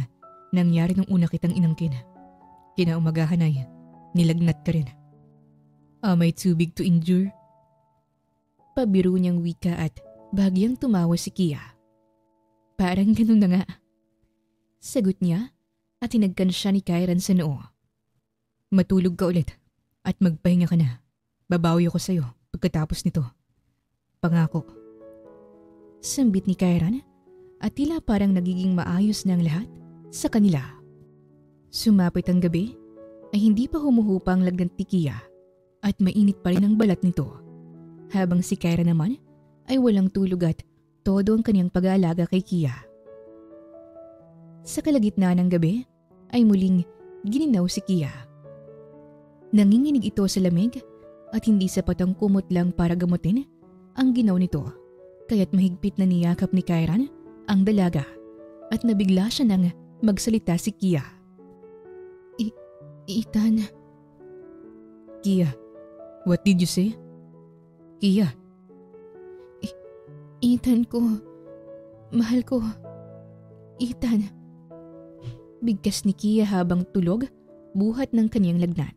nangyari nung una kitang inangkin. Kinaumagahan ay nilagnat ka rin. Am I too big to endure? Pabiro niyang wika at bahagyang tumawa si Kia. Parang ganun na nga. Sagot niya at hinagkan siya ni Kyran sa noo. Matulog ka ulit at magpahinga ka na. Babawi ako sa'yo pagkatapos nito. Pangako. Sambit ni Kyran at tila parang nagiging maayos na ang lahat sa kanila. Sumapit ang gabi ay hindi pa humuhupa ang lagnat ni Kia at mainit pa rin ang balat nito. Habang si Kyran naman ay walang tulog at todo ang kanyang pag-aalaga kay Kia. Sa kalagitnaan ng gabi ay muling gininaw si Kia. Nanginginig ito sa lamig at hindi sapat ang kumot lang para gamutin ang ginaw nito, kaya't mahigpit na niyakap ni Kyran ang dalaga at nabigla siya nang magsalita si Kia. Ethan. Kia, what did you say? Kia. Ethan ko. Mahal ko. Ethan. Bigkas ni Kia habang tulog, buhat ng kanyang lagnat.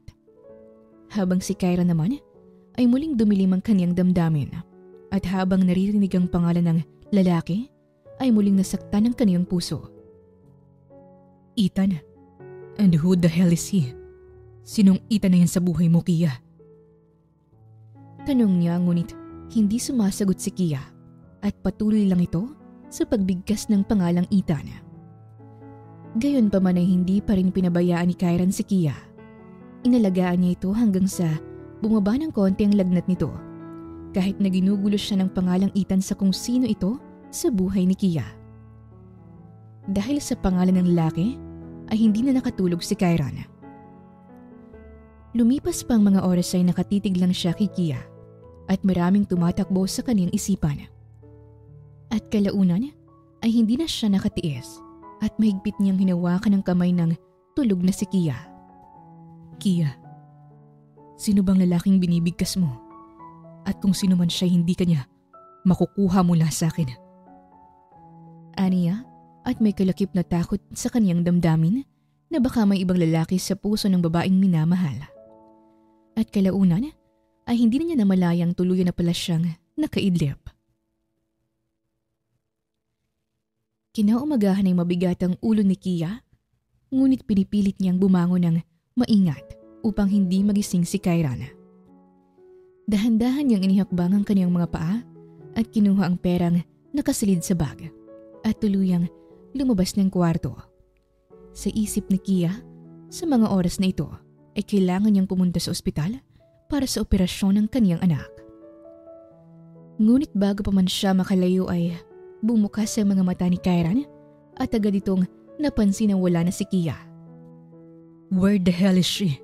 Habang si Kyra naman ay muling dumilim ang kanyang damdamin at habang naririnig ang pangalan ng lalaki ay muling nasaktan ang kanyang puso. Ethan? And who the hell is he? Sinong Ethan na yan sa buhay mo, Kia? Tanong niya ngunit hindi sumasagot si Kia at patuloy lang ito sa pagbigkas ng pangalang Ethan. Gayon pa man ay hindi pa rin pinabayaan ni Kyran si Kia. Inalagaan niya ito hanggang sa bumaba ng konti ang lagnat nito kahit na ginugulo siya ng pangalang Ethan sa kung sino ito sa buhay ni Kia. Dahil sa pangalan ng lalaki ay hindi na nakatulog si Kyran. Lumipas pa ang mga oras ay nakatitig lang siya kay Kia at maraming tumatakbo sa kanyang isipan. At kalaunan ay hindi na siya nakatiis at mahigpit niyang hinawakan ng kamay ng tulog na si Kia. Kia, sino bang lalaking binibigkas mo? At kung sino man siya hindi kanya, makukuha mula sa akin. Aniya at may kalakip na takot sa kanyang damdamin na baka may ibang lalaki sa puso ng babaeng minamahal. At kalaunan ay hindi na niya namalayang tuluyan na pala siyang nakaidlip. Kinaumagahan ay mabigat ang ulo ni Kia, ngunit pinipilit niyang bumangon ng maingat upang hindi magising si Kyran. Dahan-dahan niyang inihakbang ang kaniyang mga paa at kinuha ang perang nakasilid sa bag at tuluyang lumabas ng kwarto. Sa isip ni Kia, sa mga oras na ito ay kailangan niyang pumunta sa ospital para sa operasyon ng kaniyang anak. Ngunit bago pa man siya makalayo ay bumukas ang mga mata ni Kyran at agad itong napansin na wala na si Kia. Where the hell is she?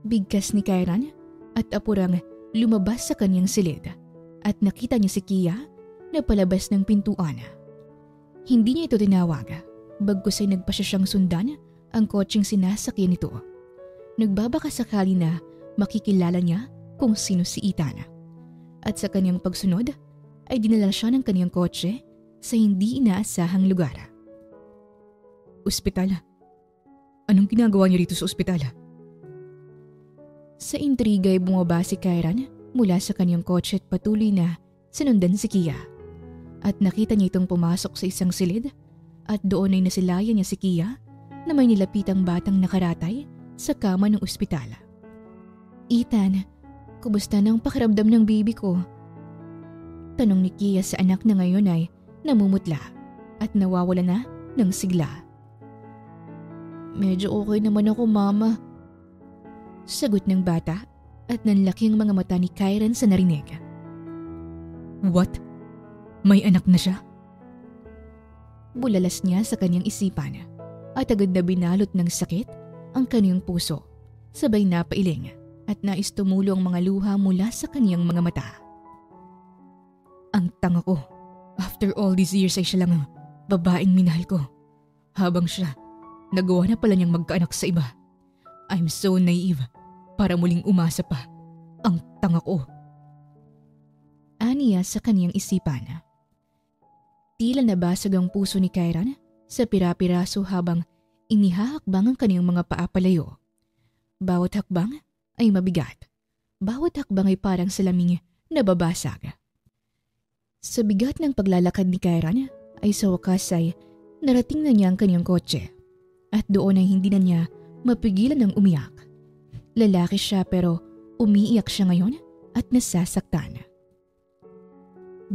Bigkas ni Kyran at apurang lumabas sa kaniyang silid at nakita niya si Kia na palabas ng pintuan. Hindi niya ito tinawag, bagkus ay nagpasya siyang sundan ang kotseng sinasakyan nito. Nagbabaka sakali na makikilala niya kung sino si Ethan. At sa kanyang pagsunod ay dinala siya ng kanyang kotse sa hindi inaasahang lugar. Ospital? Anong ginagawa niyo rito sa ospital? Sa intriga ay bumaba si Kyran mula sa kanyang kotse at patuloy na sinundan si Kia. At nakita niya itong pumasok sa isang silid at doon ay nasilayan niya si Kia na may nilapitang batang nakaratay sa kama ng ospital. Ethan, kumusta na ang pakiramdam ng baby ko? Tanong ni Kia sa anak na ngayon ay namumutla at nawawala na ng sigla. Medyo okay naman ako, Mama. Sagot ng bata at nanlaki ang mga mata ni Kyran sa narinig. What? May anak na siya? Bulalas niya sa kanyang isipan at agad na binalot ng sakit ang kanyang puso, sabay napailing at nais tumulo ang mga luha mula sa kanyang mga mata. Ang tanga ko. After all these years ay siya lang ang babaeng minahal ko. Habang siya, nagawa na pala niyang magkaanak sa iba. I'm so naive para muling umasa pa. Ang tanga ko. Aniya sa kanyang isipan. Tila nabasag ang puso ni Kyran sa pira-piraso habang inihahakbang ang kanyang mga paa palayo. Bawat hakbang ay mabigat. Bawat hakbang ay parang salaming nababasag. Sa bigat ng paglalakad ni Kyran ay sa wakas ay narating na niya ang kanyang kotse At doon ay hindi na niya mapigilan ng umiyak. Lalaki siya pero umiiyak siya ngayon at nasasaktan.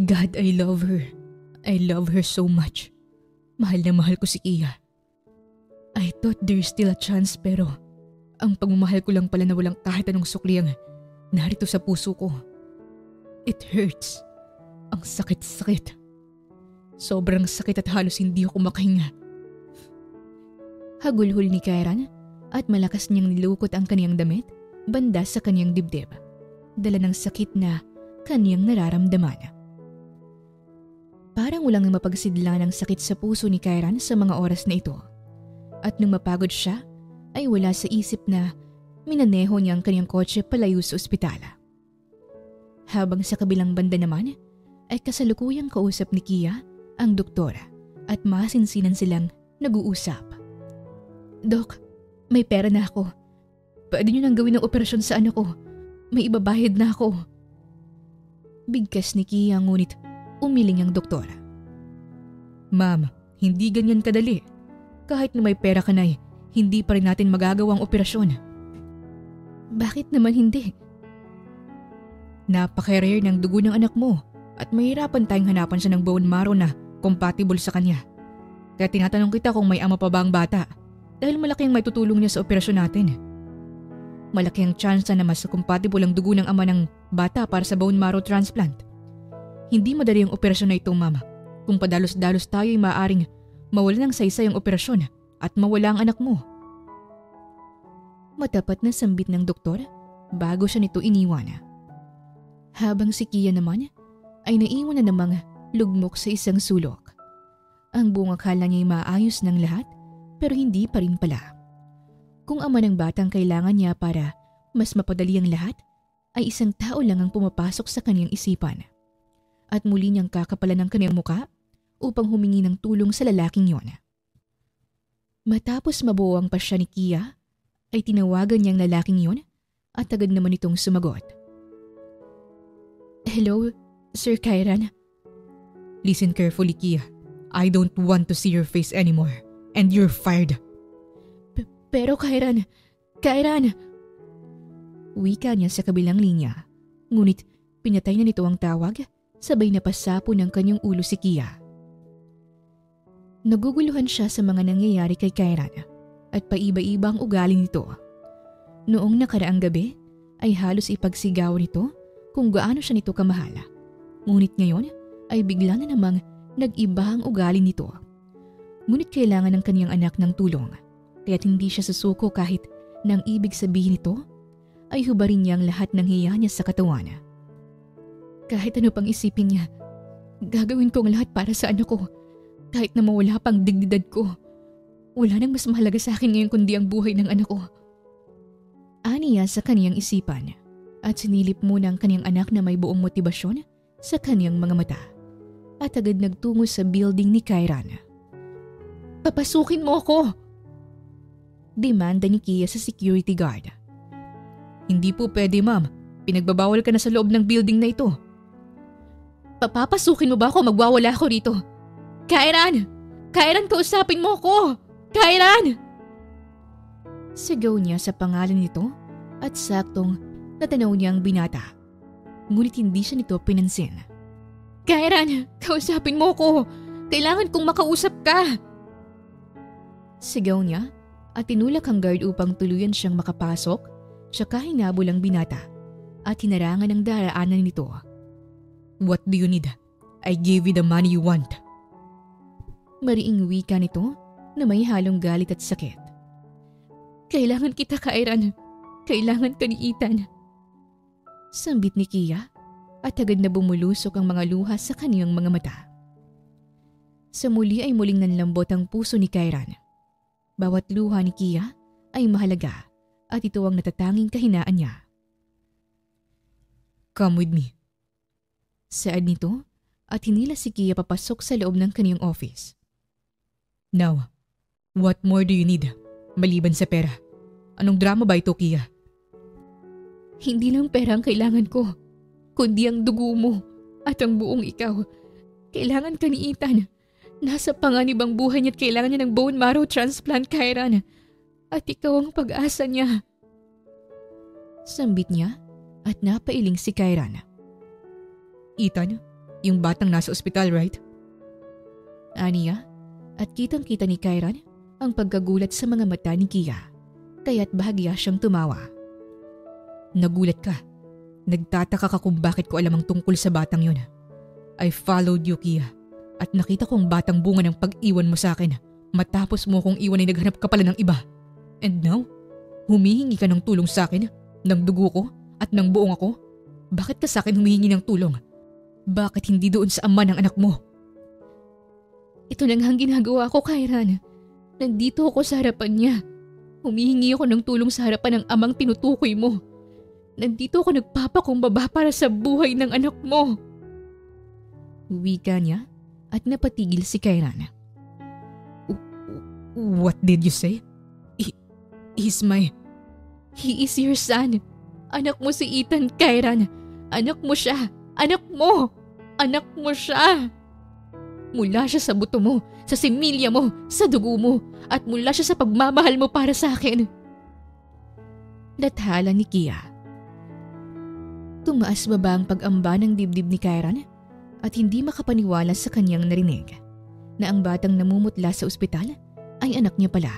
God, I love her. I love her so much. Mahal na mahal ko si Kia. I thought there's still a chance pero ang pagmamahal ko lang pala na walang kahit anong sukli ang narito sa puso ko. It hurts. Ang sakit-sakit. Sobrang sakit at halos hindi ako makahinga. Hagulhol ni Kairan at malakas niyang nilukot ang kaniyang damit banda sa kaniyang dibdib. Dala ng sakit na kaniyang nararamdaman. Parang walang mapagsidla ng sakit sa puso ni Kairan sa mga oras na ito. At nung mapagod siya, ay wala sa isip na minaneho niya ang kaniyang kotse palayo sa ospitala. Habang sa kabilang banda naman, ay kasalukuyang kausap ni Kia ang doktora at masinsinan silang nag-uusap. Dok, may pera na ako. Pwede niyo nang gawin ng operasyon sa anak ko. May ibabayad na ako. Bigkas ni Kia ngunit umiling ang doktora. Ma'am, hindi ganyan kadali. Kahit na may pera ka na hindi pa rin natin magagawa ang operasyon. Bakit naman hindi? Napaka-rare ng dugo ng anak mo at mahirapan tayong hanapan siya ng bone marrow na compatible sa kanya. Kaya tinatanong kita kung may ama pa ba ang bata dahil malaki ang may tutulong niya sa operasyon natin. Malaki ang tsansa na mas compatible ang dugo ng ama ng bata para sa bone marrow transplant. Hindi madali ang operasyon na ito, mama. Kung padalos-dalos tayo ay maaaring mawala ng saysay ang operasyon at mawala ang anak mo. Matapat na sambit ng doktor bago siya nito iniwan. Habang si Kia naman ay naiwan na namang lugmok sa isang sulok. Ang buong akala niya ay maayos ng lahat pero hindi pa rin pala. Kung ama ng batang kailangan niya para mas mapadali ang lahat, ay isang tao lang ang pumapasok sa kanyang isipan. At muli niyang kakapalan ng kanyang muka upang humingi ng tulong sa lalaking yon. Matapos mabuo ang pasya ni Kia, ay tinawagan niyang lalaking yon at agad naman itong sumagot. Hello, Sir Kairan. Listen carefully, Kia. I don't want to see your face anymore and you're fired. Pero Kairan, wika niya sa kabilang linya. Ngunit pinatay na nito ang tawag, sabay na pasapo ng kanyang ulo si Kia. Naguguluhan siya sa mga nangyayari kay Kairan at paiba-iba ang ugali nito. Noong nakaraang gabi ay halos ipagsigawan nito kung gaano siya nito kamahala. Ngunit ngayon ay bigla na namang nag-iba ang ugali nito. Ngunit kailangan ng kaniyang anak ng tulong, kaya't hindi siya susuko kahit nang ibig sabihin nito ay hubarin niya ang lahat ng hiya niya sa katawan. Kahit ano pang isipin niya, gagawin ko ang lahat para sa anak ko, kahit na mawala pang dignidad ko. Wala nang mas mahalaga sa akin ngayon kundi ang buhay ng anak ko. Aniya sa kaniyang isipan at sinilip muna ang kaniyang anak na may buong motibasyon sa kaniyang mga mata at agad nagtungo sa building ni Kairan. Papasukin mo ako! Demanda ni Kia sa security guard. Hindi po pwede, ma'am. Pinagbabawal ka na sa loob ng building na ito. Papapasukin mo ba ako? Magwawala ako rito. Kairan! Kairan, kausapin mo ako! Kairan! Sigaw niya sa pangalan nito at saktong natanaw niya ang binata. Ngunit hindi siya nito pinansin. Kairan, kausapin mo ako! Kailangan kong makausap ka! Sigaw niya at tinulak ang guard upang tuluyan siyang makapasok, tsaka hinabol ang binata at hinarangan ang daraanan nito. What do you need? I gave you the money you want. Mariing wika nito na may halong galit at sakit. Kailangan kita, Kairan. Kailangan ka ni Ethan. Sambit ni Kia at agad na bumulusok ang mga luha sa kaniyang mga mata. Sa muli ay muling nanlambot ang puso ni Kairan. Bawat luha ni Kia ay mahalaga at ito ang natatanging kahinaan niya. Come with me. Saad nito at hinila si Kia papasok sa loob ng kaniyang office. Now, what more do you need? Maliban sa pera. Anong drama ba ito, Kia? Hindi lang pera ang kailangan ko, kundi ang dugo mo at ang buong ikaw. Kailangan ka ni Ethan. Nasa panganib ang buhay niya at kailangan niya ng bone marrow transplant, Kyran. At ikaw ang pag-asa niya. Sambit niya at napailing si Kyran. Ethan, yung batang nasa ospital, right? Aniya, at kitang-kita ni Kyran ang pagkagulat sa mga mata ni Kia, kaya't bahagya siyang tumawa. Nagulat ka. Nagtataka ka kung bakit ko alam ang tungkol sa batang yun. I followed you, Kia, at nakita ko ang batang bunga ng pag-iwan mo sa akin matapos mo kong iwan ay naghanap ka pala ng iba. And now, humihingi ka ng tulong sa akin, ng dugo ko at ng buong ako? Bakit ka sa akin humihingi ng tulong? Bakit hindi doon sa ama ng anak mo? Ito lang ang ginagawa ko, Kyran. Nandito ako sa harapan niya. Humihingi ako ng tulong sa harapan ng amang tinutukoy mo. Nandito ako nagpapakumbaba para sa buhay ng anak mo. Wika niya at napatigil si Kyran. What did you say? He's my... He is your son. Anak mo si Ethan, Kyran. Anak mo siya. Anak mo. Anak mo siya. Mula siya sa buto mo, sa similya mo, sa dugo mo, at mula siya sa pagmamahal mo para sa akin. Lathala ni Kia. Tumaas baba ang pag-amba ng dibdib ni Kyran at hindi makapaniwala sa kanyang narinig na ang batang namumutla sa ospital ay anak niya pala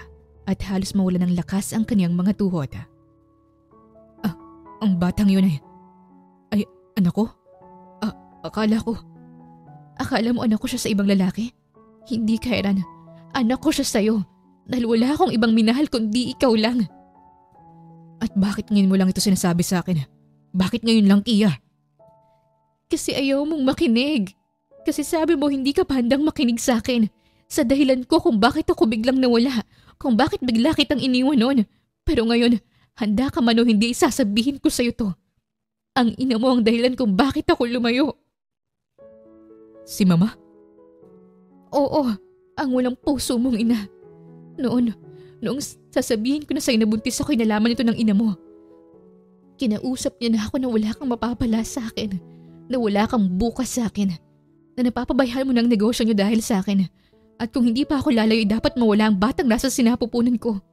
at halos mawala ng lakas ang kanyang mga tuhod. Ang batang yun ay anak ko? Akala mo anak ko siya sa ibang lalaki? Hindi, Kyran. Anak ko siya sa'yo dahil wala akong ibang minahal kundi ikaw lang. At bakit ngayon mo lang ito sinasabi sa akin? Bakit ngayon lang, Kia? Kasi ayaw mong makinig. Kasi sabi mo hindi ka pa handang makinig sa akin. Sa dahilan ko kung bakit ako biglang nawala. Kung bakit bigla kitang iniwan noon. Pero ngayon, handa ka man o hindi sasabihin ko sa'yo to. Ang ina mo ang dahilan kung bakit ako lumayo. Si Mama? Oo, ang walang puso mong ina. Noong sasabihin ko na sa'yo na buntis ako, nalaman ito ng ina mo. Kinausap niya na ako na wala kang mapapala sa akin. Na wala kang bukas sa akin. Na napapabayaan mo ng negosyo niyo dahil sa akin. At kung hindi pa ako lalayo, dapat mawala ang batang nasa sinapupunan ko.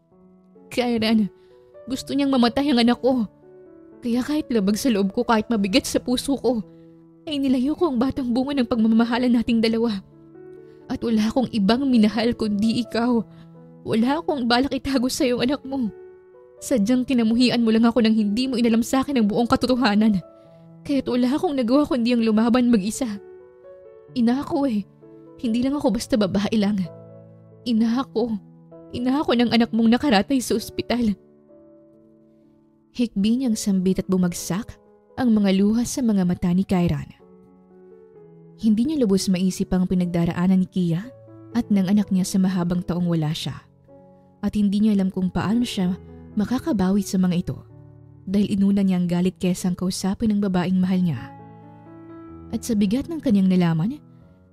Kyran, gusto niyang mamatay ang anak ko. Kaya kahit labag sa loob ko, kahit mabigat sa puso ko, ay nilayo ko ang batang bunga ng pagmamahalan nating dalawa. At wala akong ibang minahal kundi ikaw. Wala akong balak itago sa iyong anak mo. Sadyang kinamuhian mo lang ako nang hindi mo inalam sa akin ang buong katotohanan. Kaya't wala akong nagawa kundi ang lumaban mag-isa. Ina ako Hindi lang ako basta babae lang. Ina ako ng anak mong nakaratay sa ospital. Hikbi niyang sambit at bumagsak ang mga luha sa mga mata ni Kyran. Hindi niya lubos maisip ang pinagdaraanan ni Kia at ng anak niya sa mahabang taong wala siya. At hindi niya alam kung paano siya makakabawi sa mga ito dahil inuna niya ang galit kaysa ang kausapin ng babaeng mahal niya. At sa bigat ng kanyang nalaman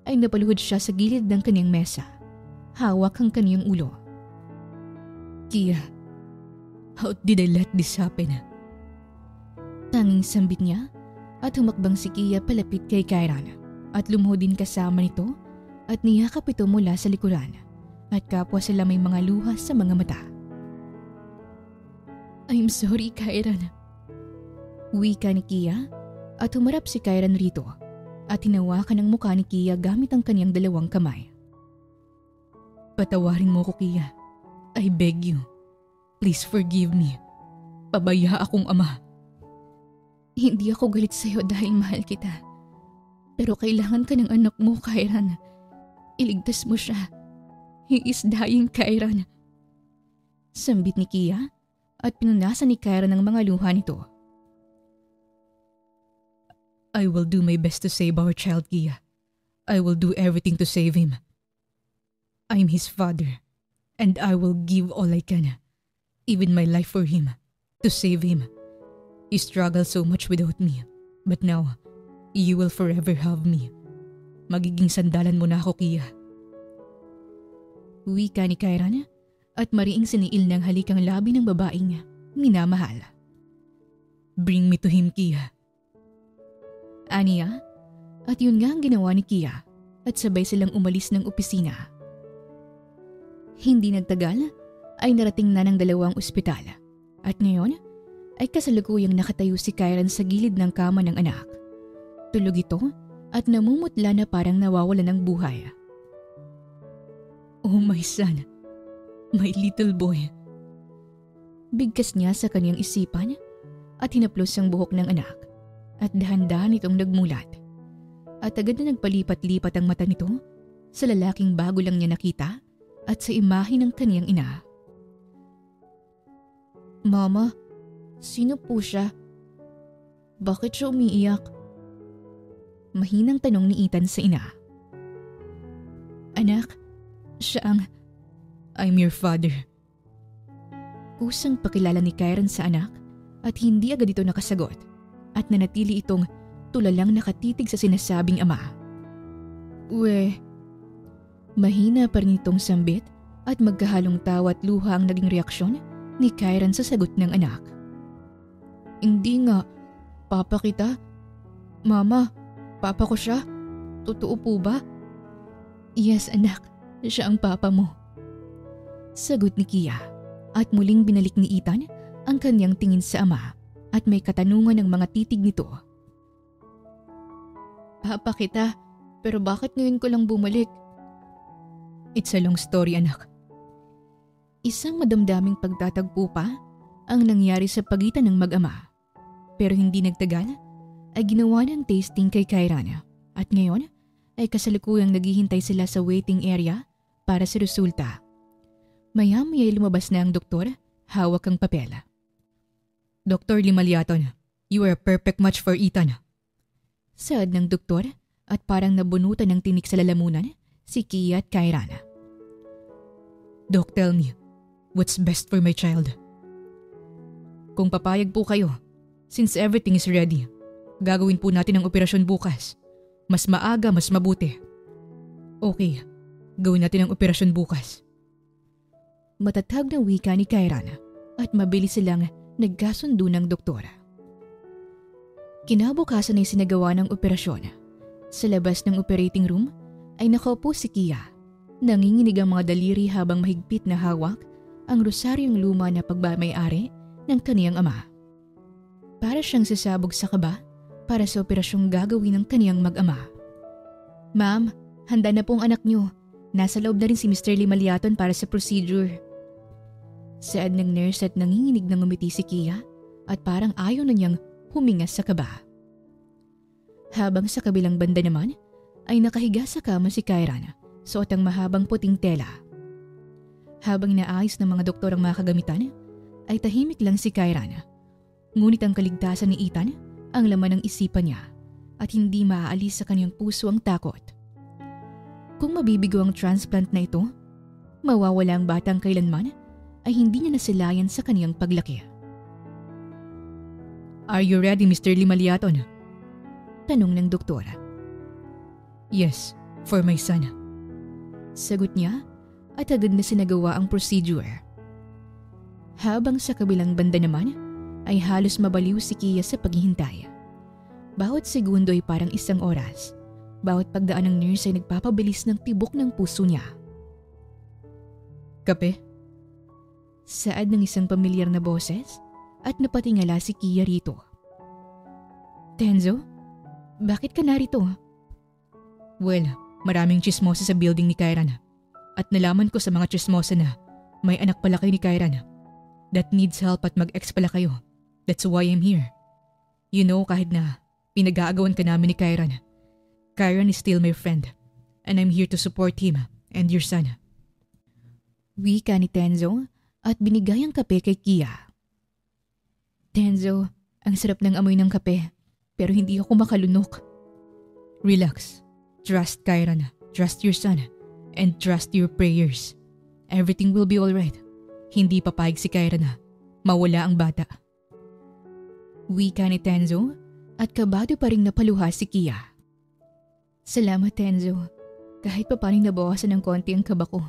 ay napaluhod siya sa gilid ng kanyang mesa. Hawak ang kanyang ulo. Kia, how did I let this happen? Tanging sambit niya at humakbang si Kia palapit kay Kyran at lumuhod din kasama nito at niyakap ito mula sa likuran at kapwa sila may mga luha sa mga mata. I'm sorry, Kyran. Wika ni Kia at humarap si Kyran rito at hinawakan ang mukha ni Kia gamit ang kanyang dalawang kamay. Patawarin mo ko, Kia. I beg you. Please forgive me. Pabaya akong ama. Hindi ako galit sa'yo dahil mahal kita. Pero kailangan ka ng anak mo, Kyran. Iligtas mo siya. He is dying, Kyran. Sambit ni Kia at pinunasan ni Kyran ang mga luha nito. I will do my best to save our child, Kia. I will do everything to save him. I'm his father, and I will give all I can, even my life for him, to save him. He struggled so much without me, but now, you will forever have me. Magiging sandalan mo na ako, Kia. Wika ni Kyran at mariing siniil ng halikang labi ng babaeng minamahal. Bring me to him, Kia. Aniya, at yun nga ang ginawa ni Kia at sabay silang umalis ng opisina. Hindi nagtagal ay narating na ng dalawang ospital at ngayon ay kasalukuyang nakatayo si Kyran sa gilid ng kama ng anak. Tulog ito at namumutla na parang nawawala ng buhay. "Oh my son, my little boy." Bigkas niya sa kanyang isipan at hinaplos ang buhok ng anak at dahan-dahan itong nagmulat. At agad na nagpalipat-lipat ang mata nito sa lalaking bago lang niya nakita at sa imahe ng kaniyang ina. "Mama, sino po siya? Bakit siya umiiyak?" Mahinang tanong ni Ethan sa ina. "Anak, siya ang..." "I'm your father." Kusang pakilala ni Kyran sa anak at hindi agad ito nakasagot at nanatili itong tulalang nakatitig sa sinasabing ama. Mahina pa rin itong sambit at magkahalong tawa at luha ang naging reaksyon ni Kyran sa sagot ng anak. "Hindi nga, papa kita. Mama, papa ko siya. Totoo po ba?" "Yes anak, siya ang papa mo." Sagot ni Kia at muling binalik ni Ethan ang kanyang tingin sa ama at may katanungan ng mga titig nito. "Papa kita, pero bakit ngayon ko lang bumalik?" "It's a long story anak." Isang madamdaming pagtatagpo pa ang nangyari sa pagitan ng mag-ama. Pero hindi nagtagal ay ginawa ng tasting kay Kyran at ngayon ay kasalukuyang naghihintay sila sa waiting area para sa resulta. Maya-maya ay lumabas na ang doktor, hawak ang papel. "Dr. Limalyaton, you are a perfect match for Ethan." Saad ng doktor at parang nabunutan ng tinik sa lalamunan si Kia at Kyran. "Doc, tell me, what's best for my child?" "Kung papayag po kayo, since everything is ready, gagawin po natin ang operasyon bukas. Mas maaga, mas mabuti." "Okay, gawin natin ang operasyon bukas." Matatag na wika ni Kyran at mabilis silang nagkasundo ng doktora. Kinabukasan ay sinagawa ng operasyon. Sa labas ng operating room ay nakaupo si Kia. Nanginginig ang mga daliri habang mahigpit na hawak ang rosaryong luma na pagmamay-ari ng kaniyang ama. Para siyang sasabog sa kaba para sa operasyong gagawin ng kaniyang mag-ama. "Ma'am, handa na pong anak niyo. Nasa loob na rin si Mr. Limalyaton para sa procedure." Saad ng nurse at nanginginig ng ngumiti si Kia at parang ayaw na niyang huminga sa kaba. Habang sa kabilang banda naman ay nakahiga sa kama si Kyran, suot ang mahabang puting tela. Habang naayos ng mga doktor ang mga kagamitan, ay tahimik lang si Kyran. Ngunit ang kaligtasan ni Ethan ang laman ng isipan niya at hindi maaalis sa kanyang puso ang takot. Kung mabibigo ang transplant na ito, mawawala ang batang kailanman ay hindi niya nasilayan sa kaniyang paglaki. "Are you ready, Mr. Limalyaton?" Tanong ng doktora. "Yes, for my son." Sagot niya at agad na sinagawa ang procedure. Habang sa kabilang banda naman ay halos mabaliw si Kia sa paghihintay. Bawat segundo ay parang isang oras. Bawat pagdaan ng nurse ay nagpapabilis ng tibok ng puso niya. "Kape?" Saad ng isang pamilyar na boses at napatingala si Kia rito. "Tenzo, bakit ka narito?" "Well, maraming chismosa sa building ni Kyran at nalaman ko sa mga chismosa na may anak pala kayo ni Kyran that needs help at mag-ex pala kayo. That's why I'm here. You know, kahit na pinag-aagawan ka namin ni Kyran, Kyran is still my friend and I'm here to support him and your son." Wika ni Tenzo at binigay ang kape kay Kia. "Tenzo, ang sarap ng amoy ng kape pero hindi ako makalunok." "Relax. Trust Kyran, trust your son, and trust your prayers. Everything will be alright. Hindi papayag si Kyran na mawala ang bata." Wika ni Tenzo at kabado pa ring napaluha si Kia. "Salamat Tenzo, kahit pa paano nabawasan ng konti ang kaba ko."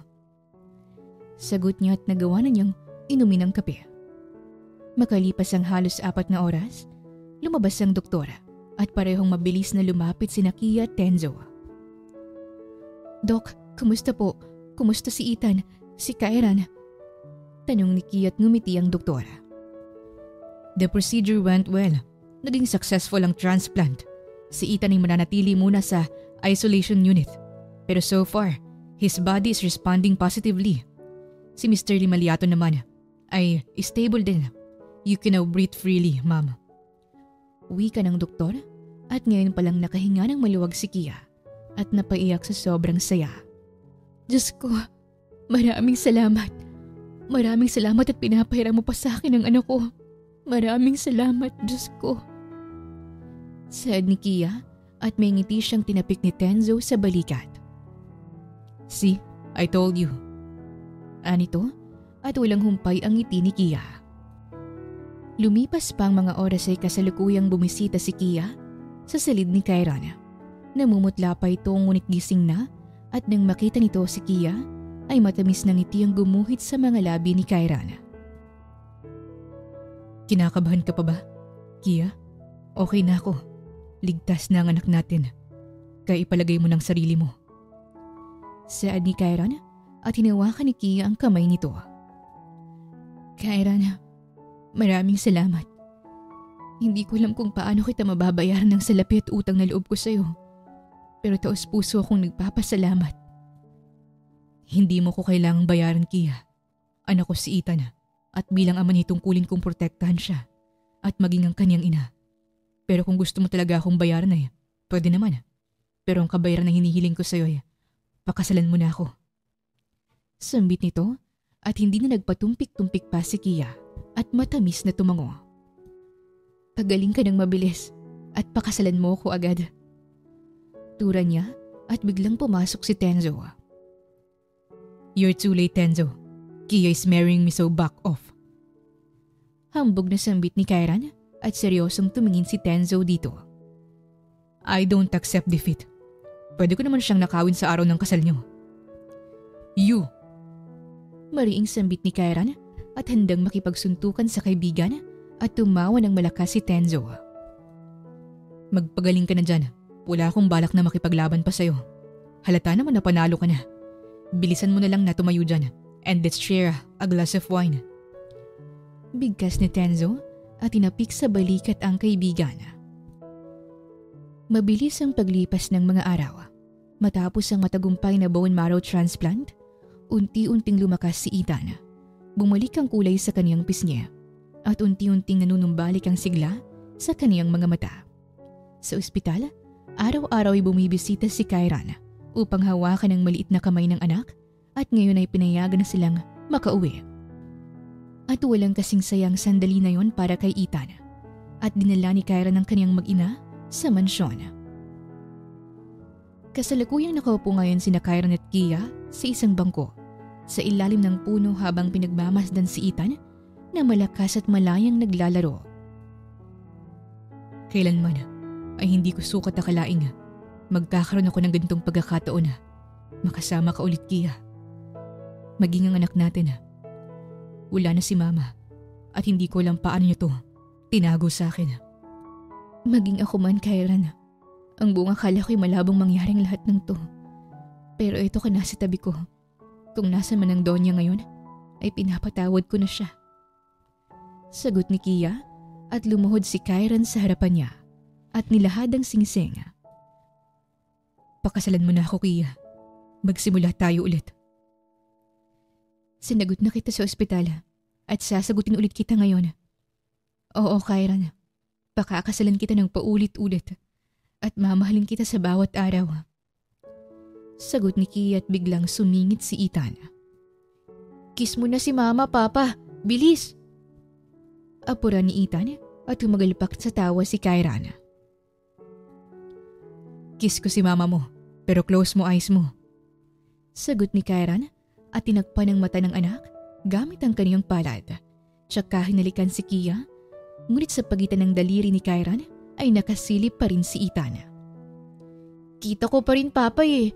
Sagot niya at nagawa na niyang inumin ang kape. Makalipas ang halos 4 na oras, lumabas ang doktora at parehong mabilis na lumapit sina Kia at Tenzo. Dok, kumusta po? Kumusta si Ethan? Si Kyran? Tanong ni Kia at ngumiti ang doktora. The procedure went well. Naging successful ang transplant. Si Ethan ay mananatili muna sa isolation unit. Pero so far, his body is responding positively. Si Mr. Limaliato naman ay stable din. You can now breathe freely, ma'am. Wika ng doktor at ngayon palang nakahinga ng maluwag si Kia at napaiyak sa sobrang saya. Diyos ko, maraming salamat. Maraming salamat at pinapahiram mo pa sa akin ang anak ko. Maraming salamat, Diyos ko. Saad ni Kia at may ngiti siyang tinapik ni Tenzo sa balikat. See, I told you. Anito at walang humpay ang ngiti ni Kia. Lumipas pa ang mga oras ay kasalukuyang bumisita si Kia sa silid ni Kyran. Namumutla pa ito ngunit gising na at nang makita nito si Kia ay matamis na ngiti ang gumuhit sa mga labi ni Kyran. Kinakabahan ka pa ba, Kia? Okay na ako. Ligtas na ang anak natin. Kaya ipalagay mo ng sarili mo. Saad ni Kyran at hinawakan ni Kia ang kamay nito. Kyran, maraming salamat. Hindi ko alam kung paano kita mababayaran ng salapi at utang na loob ko sa'yo. Pero taos puso akong nagpapasalamat. Hindi mo ko kailangang bayaran, Kia. Anak ko si Ethan at bilang ama nitong kulin kong protektahan siya at maging ang kanyang ina. Pero kung gusto mo talaga akong bayaran ay pwede naman. Pero ang kabayaran na hinihiling ko sa'yo ay pakasalan mo na ako. Sambit nito at hindi na nagpatumpik-tumpik pa si Kia at matamis na tumango. Pagaling ka ng mabilis at pakasalan mo ako agad. Tura niya at biglang pumasok si Tenzo. You're too late, Tenzo. Kia is marrying me, so back off. Hambog na sambit ni Kyran at seryosong tumingin si Tenzo dito. I don't accept defeat. Pwede ko naman siyang nakawin sa araw ng kasal niyo. You! Mariing sambit ni Kyran at handang makipagsuntukan sa kaibigan at tumawa ng malakas si Tenzo. Magpagaling ka na dyan. Wala akong balak na makipaglaban pa sa'yo. Halata naman na panalo ka na. Bilisan mo na lang na tumayo dyan and let's share a glass of wine. Bigkas ni Tenzo at tinapik sa balikat ang kaibigan. Mabilis ang paglipas ng mga araw. Matapos ang matagumpay na bone marrow transplant, unti-unting lumakas si Ethan. Bumalik ang kulay sa kaniyang pisngi at unti-unting nanunumbalik ang sigla sa kaniyang mga mata. Sa ospital, araw-araw ay bumibisita si Kyran upang hawakan ang maliit na kamay ng anak at ngayon ay pinayagan na silang makauwi. At walang kasing sayang sandali na yon para kay Ethan at dinala ni Kyran ang kaniyang mag-ina sa mansyon. Kasalukuyang nakaupo ngayon sina Kyran at Kia sa isang bangko sa ilalim ng puno habang pinagmamasdan si Ethan na malakas at malayang naglalaro. Kailanman ay hindi ko sukat akalaing magkakaroon ako ng ganitong pagkakataon na makasama ka ulit, Kia. Maging ang anak natin. Wala na si Mama at hindi ko alam paano niyo to tinago sa akin. Maging ako man, Kyran. Ang buong akala ko'y malabong mangyaring lahat ng to. Pero ito ka nasa tabi ko. Kung nasa man ang Donya ngayon, ay pinapatawad ko na siya. Sagot ni Kia at lumuhod si Kyran sa harapan niya at nilahadang singsing. Pakasalan mo na ako, Kia. Magsimula tayo ulit. Sinagot na kita sa ospital at sasagutin ulit kita ngayon. Oo, Kyran. Pakakasalan kita ng paulit-ulit at mamahalin kita sa bawat araw. Sagot ni Kia at biglang sumingit si Ethan. Kiss mo na si Mama, Papa. Bilis! Apura ni Ethan at humagalpak sa tawa si Kyran. Kiss ko si Mama mo, pero close mo eyes mo. Sagot ni Kyran at tinakpan ang mata ng anak gamit ang kaniyang palad. Tsaka hinalikan si Kia, ngunit sa pagitan ng daliri ni Kyran ay nakasilip pa rin si Ethan. Kita ko pa rin, Papa eh.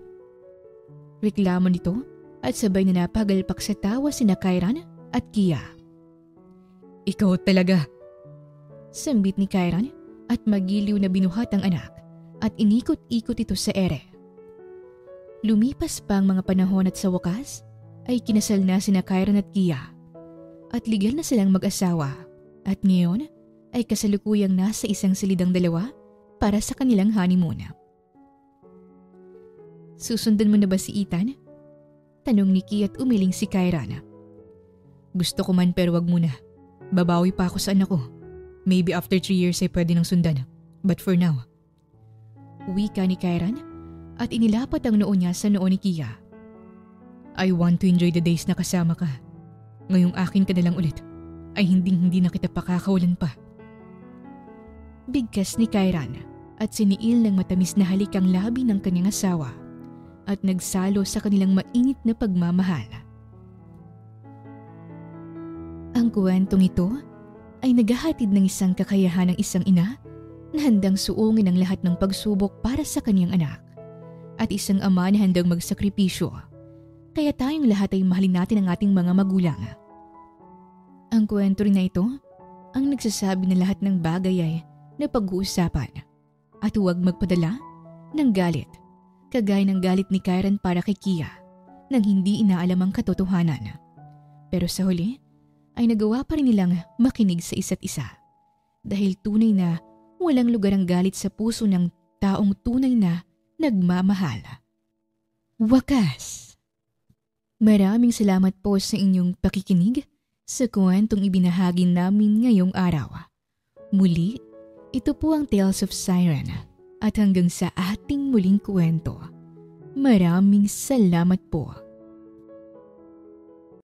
Reklamo nito at sabay na napagalpak sa tawa sina Kyran at Kia. Ikaw talaga. Sambit ni Kyran at magiliw na binuhat ang anak at inikot-ikot ito sa ere. Lumipas pa ang mga panahon at sa wakas ay kinasal na sina Kyron at Kia at legal na silang mag-asawa at ngayon ay kasalukuyang nasa isang silidang dalawa para sa kanilang honeymoon. Susundan mo na ba si Ethan? Tanong ni Kia at umiling si Kyron. Gusto ko man pero wag muna. Babawi pa ako sa anak ko. Maybe after 3 years ay pwede nang sundan. But for now. Wika ni Kyron at inilapat ang noo niya sa noo ni Kia. I want to enjoy the days na kasama ka. Ngayong akin ka na lang ulit ay hindi na kita pakakawalan pa. Bigkas ni Kyron at siniil ng matamis na halik ang labi ng kanyang asawa at nagsalo sa kanilang mainit na pagmamahal. Ang kwentong ito ay naghahatid ng isang kakayahan ng isang ina na handang suungin ang lahat ng pagsubok para sa kanyang anak at isang ama na handang magsakripisyo. Kaya tayong lahat ay mahalin natin ang ating mga magulang. Ang kwento rin na ito ang nagsasabi na lahat ng bagay ay na pag-uusapan at huwag magpadala ng galit kagaya ng galit ni Kyron para kay Kia nang hindi inaalam ang katotohanan. Pero sa huli ay nagawa pa rin nilang makinig sa isa't isa dahil tunay na walang lugar ang galit sa puso ng taong tunay na nagmamahal. Wakas! Maraming salamat po sa inyong pakikinig sa kwentong ibinahagi namin ngayong araw. Muli, ito po ang Tales of Siren at hanggang sa ating muling kwento. Maraming salamat po.